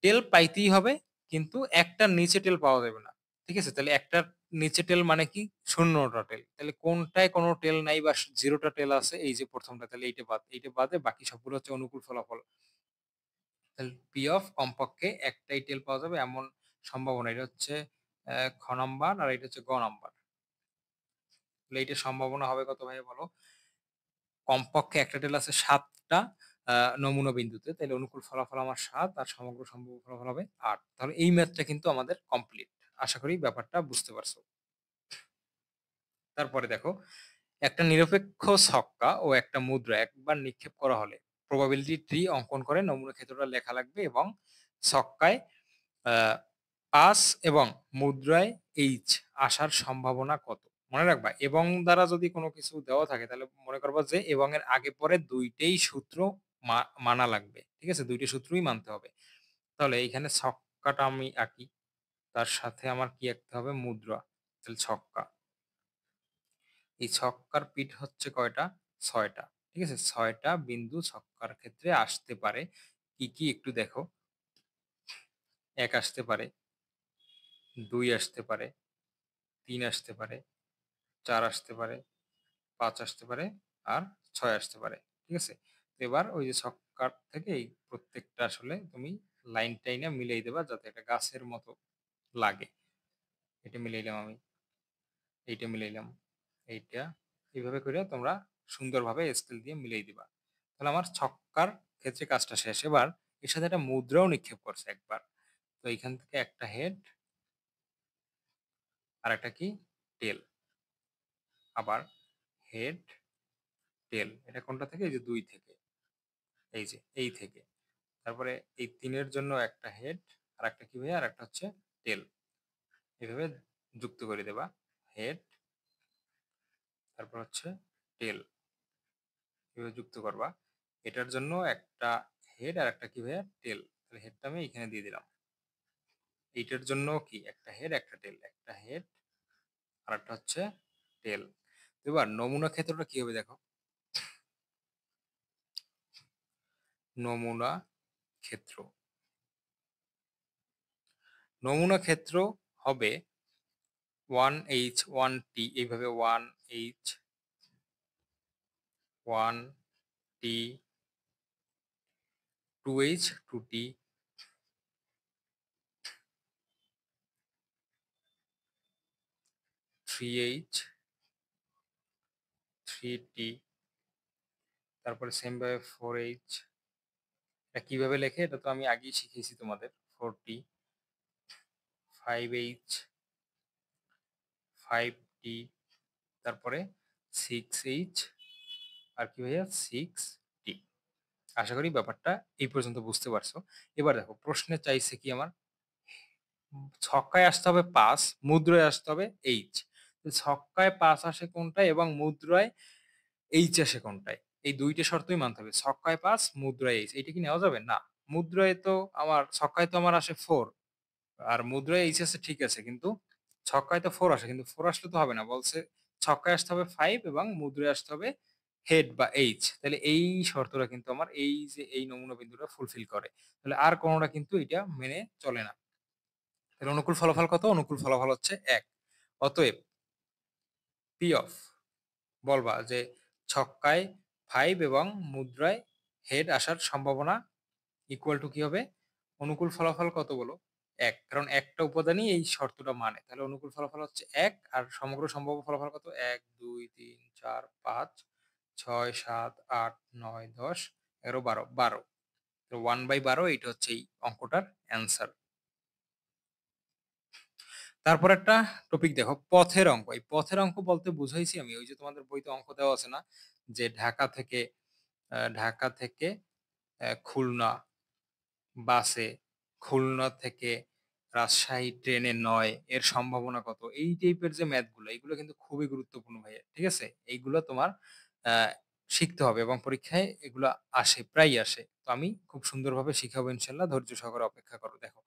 Speaker 1: টেল পাইতেই হবে, কিন্তু একটার নিচে টেল পাওয়া যাবে না। ঠিক আছে? তাহলে একটার নিচে টেল মানে কি? ০টা টেল। তাহলে কোনটায় কোনো টেল নাই বা ০ টা টেল আছে? এই যে ১ম টা, তাহলে এইটা বাদ। এইটা বাদে বাকি সবগুলো হচ্ছে অনুকূল ফলাফল। তাহলে পি অফ কমপক্ষে একটাই টেল পাওয়া যাবে এমন সম্ভাবনা। এটা হচ্ছে খ নাম্বার আর এটা হচ্ছে গ নাম্বার। তাহলে এইটার সম্ভাবনা হবে কত ভাইয়া বলো? কমপক্ষে একটা টেল আছে ৭ টা আ নমুনা বিন্দুতে। তাইলে অনুকূল ফলাফল আমার ৭ আর সমগ্র সম্ভাব্য ফলাফল হবে ৮। তাহলে এই ম্যাথটা কিন্তু আমাদের কমপ্লিট। আশা করি ব্যাপারটা বুঝতে পারছো। তারপরে দেখো, একটা নিরপেক্ষ ছক্কা ও একটা মুদ্রা একবার নিক্ষেপ করা হলে প্রবাবিলিটি ট্রি অঙ্কন করে নমুনা ক্ষেত্রটা লেখা লাগবে এবং ছক্কায় আ পাস এবং মুদ্রায় এইচ আসার সম্ভাবনা কত? মনে রাখবা এবং দ্বারা যদি কোনো কিছু দেওয়া থাকে তাহলে মনে করবা যে এবং এর আগে পরে ২ টেই সূত্র মানা লাগবে। ঠিক আছে? ২ টি সূত্রই মানতে হবে। তাহলে এইখানে ছক্কাটা আমি আঁকি। তার সাথে আমার কি আঁকতে হবে? মুদ্রা। তাহলে ছক্কা। এই ছক্কার পিঠ হচ্ছে কয়টা? ৬ টা। ঠিক আছে? ৬ টা বিন্দু ছক্কার ক্ষেত্রে আসতে পারে। কি, কি একটু দেখো। ১ আসতে পারে, ২ আসতে পারে, ৩ আসতে পারে, ৪ আসতে পারে, ৫ আসতে পারে আর ৬ আসতে পারে। ঠিক আছে? তো এবার ওই যে ছক্কার থেকে এই প্রত্যেকটা আসলে তুমি লাইন টাইনা মিলাই দেবা যাতে একটা গাছের মতো লাগে। এটা মিলাইলাম আমি, এইটা মিলাইলাম, এইটা। এভাবে করে তোমরা সুন্দরভাবে স্কেল দিয়ে মিলাই দিবা। তাহলে আমার ছক্কার ক্ষেত্রে কাজটা শেষ। এবার এর সাথে একটা মুদ্রাও নিক্ষেপ করছে একবার। তো এইখান থেকে একটা হেড আর একটা কি? টেল। আবার হেড, টেল। এটা কোনটা থেকে? এই যে ২ থেকে। এই যে এই থেকে। তারপরে এই ৩ এর জন্য একটা হেড আর একটা কি ভাইয়া? আরেকটা হচ্ছে টেল। এভাবে যুক্ত করে দেবা। হেড, তারপর হচ্ছে টেল। এভাবে যুক্ত করবা। এটার জন্য একটা হেড আর একটা কি ভাইয়া? টেল। তাহলে হেডটা আমি এখানে দিয়ে দিলাম। এইটার জন্য কি? একটা হেড, একটা টেল। একটা হেড আরেকটা হচ্ছে টেল। এবার নমুনা ক্ষেত্রটা কি হবে দেখো। নমুনা ক্ষেত্র। নমুনা ক্ষেত্র হবে 1H 1T এইভাবে 1H 1T 2H 2T 3h 3t, তারপরে সেম ভাবে 4h। এটা কিভাবে লেখে এটা তো আমি আগেই শিখিয়েছি তোমাদের। 4t, 5h 5t, তারপরে 6h, আর কি ভাইয়া 6t। আশা করি ব্যাপারটা এই পর্যন্ত বুঝতে পারছো। এবার দেখো প্রশ্নে চাইছে কি আমার, ছক্কায় আসতে হবে 5, মুদ্রায় আসতে হবে h। ছক্কায় 5 আসে কোনটায় এবং মুদ্রায় h আসে কোনটায়, এই দুইটা শর্তই মানতে হবে। ছক্কায় 5, মুদ্রায় h, এইটা কি নেওয়া যাবে না? মুদ্রায় তো আমার, ছক্কায় তো আমার আসে 4 আর মুদ্রায় h আসে, ঠিক আছে, কিন্তু ছক্কায় তো 4 আসে, কিন্তু 4 আসলে তো হবে না, বলছে ছক্কায় আসতে হবে 5 এবং মুদ্রায় আসতে হবে হেড বা h। তাহলে এই শর্তটা কিন্তু আমার এই যে এই নমুনা বিন্দুটা ফুলফিল করে, তাহলে আর কোনোটা কিন্তু এটা মেনে চলে না। তাহলে অনুকূল ফলাফল কত? অনুকূল ফলাফল হচ্ছে 1। অতএব পি অফ, বলবা যে ছক্কায় 5 এবং মুদ্রায় হেড আসার সম্ভাবনা ইকুয়াল টু কি হবে? অনুকূল ফলাফল কত বলো? 1, কারণ একটা উপাদানই এই শর্তটা মানে। তাহলে অনুকূল ফলাফল হচ্ছে 1, আর সমগ্র সম্ভাব্য ফলাফল কত? 1 2 3 4 5 6 7 8 9 10 11 12 12। তো 1/12 এইটা হচ্ছে এই অঙ্কটার অ্যান্সার। তারপর একটা টপিক দেখো, পথের অঙ্ক। এই পথের অঙ্ক বলতে বুঝাইছি আমি, ওই যে তোমাদের বইতে অঙ্ক দেওয়া আছে না, যে ঢাকা থেকে খুলনা বাসে, খুলনা থেকে রাজশাহী ট্রেনে নয়, এর সম্ভাবনা কত? এই টাইপের যে ম্যাথগুলো, এগুলো কিন্তু খুবই গুরুত্বপূর্ণ ভাইয়া, ঠিক আছে? এইগুলো তোমার আহ, শিখতে হবে এবং পরীক্ষায় এগুলো আসে, প্রায় আসে। তো আমি খুব সুন্দরভাবে শিখাবো ইনশাল্লাহ, ধৈর্য সহকারে অপেক্ষা করো। দেখো,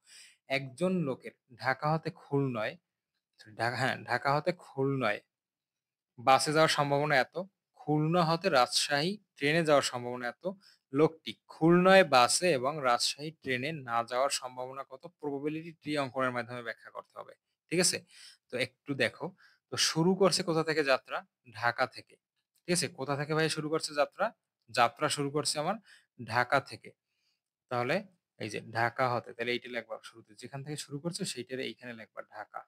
Speaker 1: একজন লোকের ঢাকা হতে খুলনায়, ঢাকা হতে খুলনায় বাসে যাওয়ার সম্ভাবনা এত, খুলনা হতে রাজশাহী ট্রেনে যাওয়ার সম্ভাবনা এত, লোকটি খুলনায় বাসে এবং রাজশাহী ট্রেনে না যাওয়ার সম্ভাবনা কত? প্রবাবিলিটি ট্রি অঙ্কনের মাধ্যমে ব্যাখ্যা করতে হবে, ঠিক আছে? তো একটু দেখো, তো শুরু করছে কোথা থেকে যাত্রা? ঢাকা থেকে, ঠিক আছে? কোথা থেকে ভাই শুরু করছে যাত্রা? যাত্রা শুরু করছে আমার ঢাকা থেকে। তাহলে এই যে ঢাকা হতে, তাহলে এইটা লিখবা শুরুতে, যেখান থেকে শুরু করছে সেইটারে এইখানে লিখবা ঢাকা।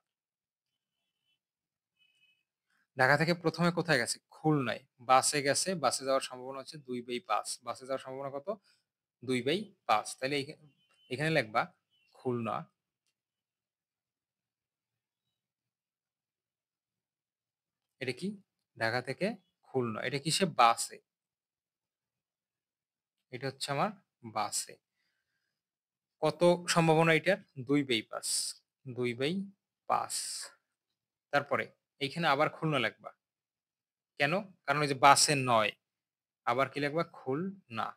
Speaker 1: ঢাকা থেকে প্রথমে কোথায় গেছে? খুলনায়। বাসে গেছে, বাসে যাওয়ার সম্ভাবনা হচ্ছে 2/5। বাসে যাওয়ার সম্ভাবনা কত? 2/5। তাহলে এখানে লিখবা খুলনা, এটা কি? ঢাকা থেকে খুলনা, এটা কিসে? বাসে। এটা হচ্ছে আমার বাসে। কত সম্ভাবনা এটার? 2/5, 2/5। তারপরে এইখানে আবার খুলনা লিখবা। কেন? কারণ ওই যে বাসে নয়, আবার কি লিখবা? খুলনা।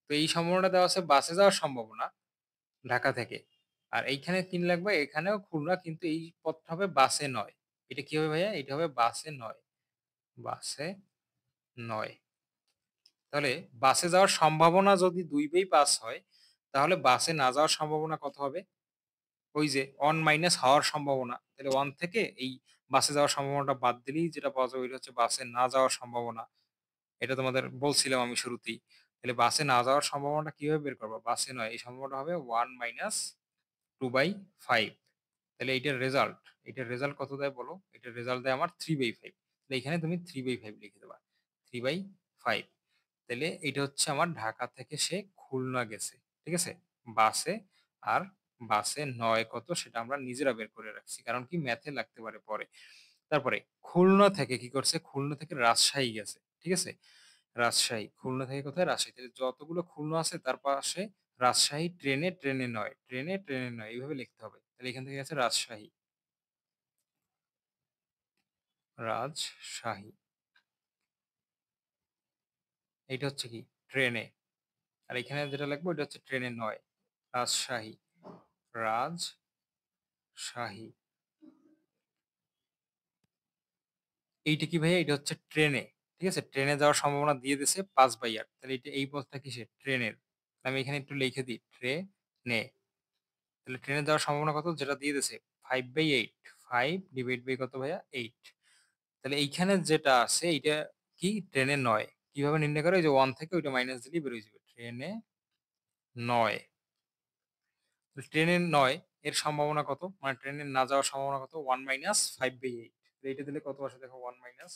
Speaker 1: তো এই সম্ভাবনাটা দেওয়া আছে বাসে যাওয়ার সম্ভাবনা ঢাকা থেকে। আর এইখানে ৩ লাগবে, এখানেও খুলনা, কিন্তু এই পথটা হবে বাসে নয়। এটা কি হবে ভাইয়া? এটা হবে বাসে নয়। বাসে নয়। তাহলে বাসে যাওয়ার সম্ভাবনা যদি 2/5 হয়, তাহলে বাসে না যাওয়ার সম্ভাবনা কত হবে? ওই যে 1 মাইনাস হওয়ার সম্ভাবনা। তাহলে 1 থেকে এই বাসে যাওয়ার সম্ভাবনাটা বাদ দিলেই যেটা পাওয়া যাবে, ওইটা হচ্ছে বাসে না যাওয়ার সম্ভাবনা। এটা তোমাদের বলছিলাম আমি শুরুতেই। তাহলে বাসে না যাওয়ার সম্ভাবনাটা কিভাবে বের করবা? বাসে নয়, এই সম্ভাবনাটা হবে 1 মাইনাস 2/5। তাহলে এইটার রেজাল্ট কত দেয় বলো? এটার রেজাল্ট দেয় আমার 3/5। তাহলে এখানে তুমি 3/5 লিখে দেবা, 3/5। তাহলে এটা হচ্ছে আমার ঢাকা থেকে সে খুলনা গেছে, ঠিক আছে, বাসে। আর বাসে নয় কত সেটা আমরা নিজেরা বের করে রাখছি, কারণ কি ম্যাথে লাগতে পারে পরে। তারপরে খুলনা থেকে কি করছে? খুলনা থেকে রাজশাহী গেছে, ঠিক আছে? রাজশাহী, খুলনা থেকে কোথায়? রাজশাহী। তাহলে যতগুলো খুলনা আছে তার পাশে রাজশাহী ট্রেনে, ট্রেনে নয়, ট্রেনে, ট্রেনে নয়, এইভাবে লিখতে হবে। তাহলে এখান থেকে আছে রাজশাহী, রাজশাহী। এইটা হচ্ছে কি? ট্রেনে। আর এখানে যেটা লিখবো এটা হচ্ছে ট্রেনে নয়, রাজশাহী, রাজশাহী। এইটা কি ভাইয়া? এটা হচ্ছে ট্রেনে, ঠিক আছে? ট্রেনে যাওয়ার সম্ভাবনা দিয়ে দিছে 5/8। তাহলে এটা এই পথটা কিসের? ট্রেনের। আমি এখানে একটু লিখে দিই, ট্রেনে। তাহলে ট্রেনে যাওয়ার সম্ভাবনা কত যেটা দিয়ে দিছে? 5/8। 5 ডিভাইড বাই কত ভাইয়া? 8। তাহলে এইখানে যেটা আছে এইটা কি? ট্রেনে নয়। কিভাবে নির্ণয় করে? ওই যে 1 থেকে ওইটা মাইনাস দিলেই বের হয়ে যাবে। ট্রেনে নয়। ট্রেনে নয় এর সম্ভাবনা কত? মানে ট্রেনে না যাওয়ার সম্ভাবনা কত? 1 মাইনাস 5/8। এইটা দিলে কত আসে দেখো, 1 মাইনাস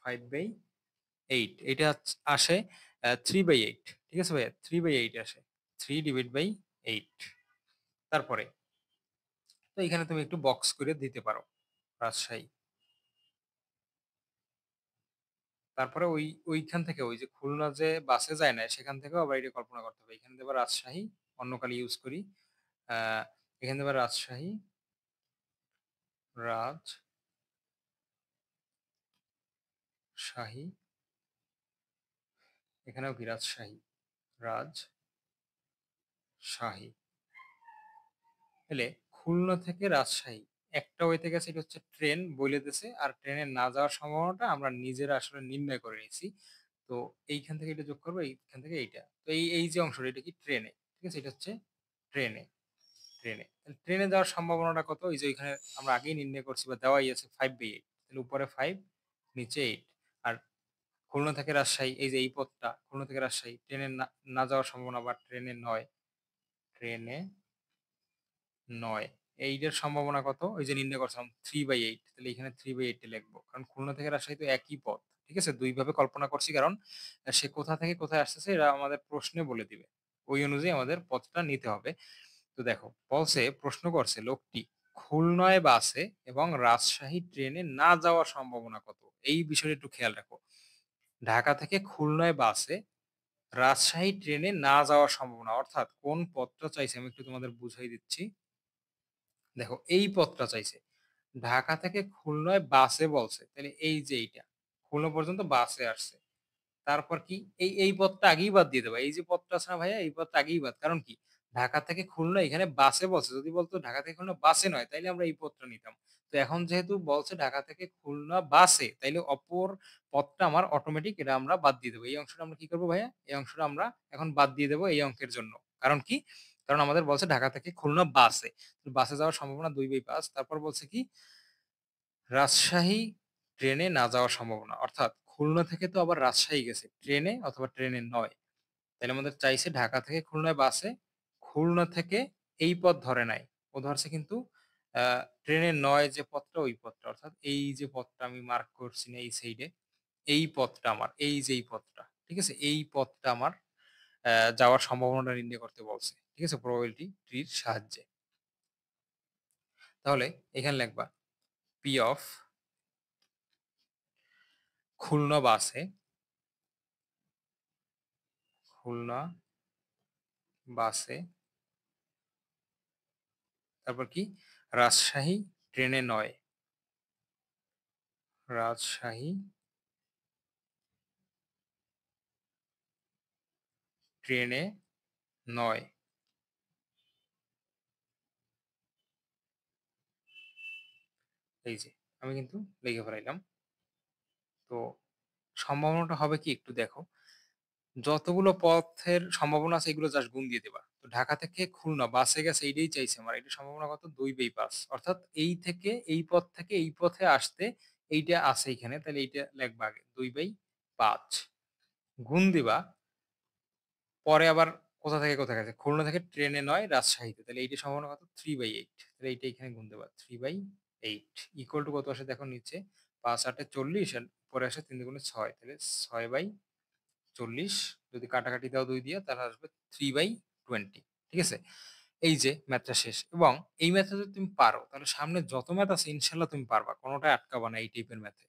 Speaker 1: 5/8, এটা আসে 3/8। ঠিক আছে ভাইয়া, 3/8 আসে, 3/8। তারপরে তো এখানে তুমি একটু বক্স করে দিতে পারো রাজশাহী। তারপরে ওইখান থেকে ওই যে খুলনা যে বাসে যায় না সেখান থেকেও আবার এটা কল্পনা করতে হবে। এখানে দেবা রাজশাহী, অন্য কালি ইউজ করি। আহ এখানে দেবা রাজশাহী, রাজশাহী, এখানেও কি রাজশাহী, রাজশাহী। এলে খুলনা থেকে রাজশাহী একটা ওয়েতে গেছে, এটা হচ্ছে ট্রেন বলে দিছে, আর ট্রেনের না যাওয়ার সম্ভাবনাটা আমরা নিজেরা আসলে নির্ণয় করে নিয়েছি। তো এইখান থেকে এটা যোগ করবো, এইখান থেকে এইটা, তো এই যে অংশটা এটা কি ট্রেনে, ঠিক আছে, এটা হচ্ছে ট্রেনে। ট্রেনে যাওয়ার সম্ভাবনাটা কত, এই যে ওইখানে আমরা আগেই নির্ণয় করছি বা দেওয়াই আছে 5/8, তাহলে উপরে 5, নিচে 8। আর খুলনা থেকে রাজশাহী, এই যে এই পথটা খুলনা থেকে রাজশাহী ট্রেনে না না যাওয়ার সম্ভাবনা, বা ট্রেনে 9, এইটার সম্ভাবনা কত, ওই যে নির্ণয় করছিলাম 3/8, তাহলে এখানে 3/8 লিখবো, কারণ খুলনা থেকে রাজশাহী তো একই পথ। ঠিক আছে, দুই ভাবে কল্পনা করছি, কারণ সে কোথা থেকে কোথায় আসতেছে এটা আমাদের প্রশ্নে বলে দিবে, ওই অনুযায়ী আমাদের পথটা নিতে হবে। তো দেখো বলছে, প্রশ্ন করছে লোকটি, খুলনায় বাসে এবং রাজশাহী ট্রেনে না যাওয়ার সম্ভাবনা কত, এই বিষয়টা একটু খেয়াল রাখো। ঢাকা থেকে খুলনায় বাসে, রাজশাহী ট্রেনে না যাওয়ার সম্ভাবনা, অর্থাৎ কোন পথটা চাইছে আমি একটু তোমাদের বুঝাই দিচ্ছি। দেখো এই পথটা চাইছে, ঢাকা থেকে খুলনায় বাসে বলছে, তাহলে এই যে এইটা খুলনা পর্যন্ত বাসে আসছে। তারপর কি, এই পথটা আগেই বাদ দিয়ে দেবা, এই যে পথটা আছে না ভাইয়া, এই পথটা আগেই বাদ, কারণ কি ঢাকা থেকে খুলনা এখানে বাসে বলছে, যদি বলতো ঢাকা থেকে খুলনা বাসে নয় তাইলে আমরা এই পথটা নিতাম। তো এখন যেহেতু বলছে ঢাকা থেকে খুলনা বাসে, তাইলে অপর পথটা আমার অটোমেটিক, এটা আমরা বাদ দিয়ে দেবো। এই অংশটা আমরা কি করবো ভাইয়া, এই অংশটা আমরা এখন বাদ দিয়ে দেবো এই অঙ্কের জন্য। কারণ কি, কারণ আমাদের বলছে ঢাকা থেকে খুলনা বাসে, বাসে যাওয়ার সম্ভাবনা 2/5। তারপর বলছে কি, রাজশাহী ট্রেনে না যাওয়ার সম্ভাবনা, অর্থাৎ খুলনা থেকে তো আবার রাজশাহী গেছে ট্রেনে অথবা ট্রেনে 9, তাহলে আমাদের চাইছে ঢাকা থেকে খুলনায় বাসে, খুলনা থেকে এই পথ ধরে নাই, ও ধরছে কিন্তু ট্রেনে 9 যে পথটা, ওই পথটা, অর্থাৎ এই যে পথটা আমি মার্ক করছি না এই সাইডে, এই পথটা আমার, এই যে এই পথটা, ঠিক আছে, এই পথটা আমার যাওয়ার সম্ভাবনাটা নির্ণয় করতে বলছে, ঠিক আছে, প্রবাবিলিটি ট্রির সাহায্যে। তাহলে এখানে লিখবা পি অফ খুলনা বাসে, খুলনা বাসে, তারপর কি, রাজশাহী ট্রেনে 9, রাজশাহী ট্রেনে 9। এই যে আমি কিন্তু লিখে ফেলাইলাম। তো সম্ভাবনাটা হবে কি একটু দেখো, যতগুলো পথের সম্ভাবনা আছে এগুলো জাস্ট গুণ দিয়ে দেবা। তো ঢাকা থেকে খুলনা বাসে গেছে, এইটাই চাইছে আমার, এটা সম্ভাবনা কত, 2/5, অর্থাৎ এই থেকে এই পথ থেকে এই পথে আসতে এইটা আছে এখানে, তাহলে এইটা লিখবা আগে 2/5, গুণ দিবা। পরে আবার কোথা থেকে কোথায় গেছে, খুলনা থেকে ট্রেনে 9 রাজশাহীতে, তাহলে এইটা সম্ভাবনা কত, 3/8, তাহলে এইটা এখানে গুণ দেবা 3/8 ইকুয়াল টু কত আসে দেখো নিচে, 5 8 40, আর পরে আসে 3 2 6, তাহলে 6/40, যদি কাটাকাটি দাও 2 দিয়ে তাহলে আসবে 3/20। ঠিক আছে, এই যে ম্যাথটা শেষ। এবং এই ম্যাথটা যদি তুমি পারো তাহলে সামনে যত ম্যাথ আছে ইনশাল্লাহ তুমি পারবা, কোনোটাই আটকাবা না এই টাইপের ম্যাথে।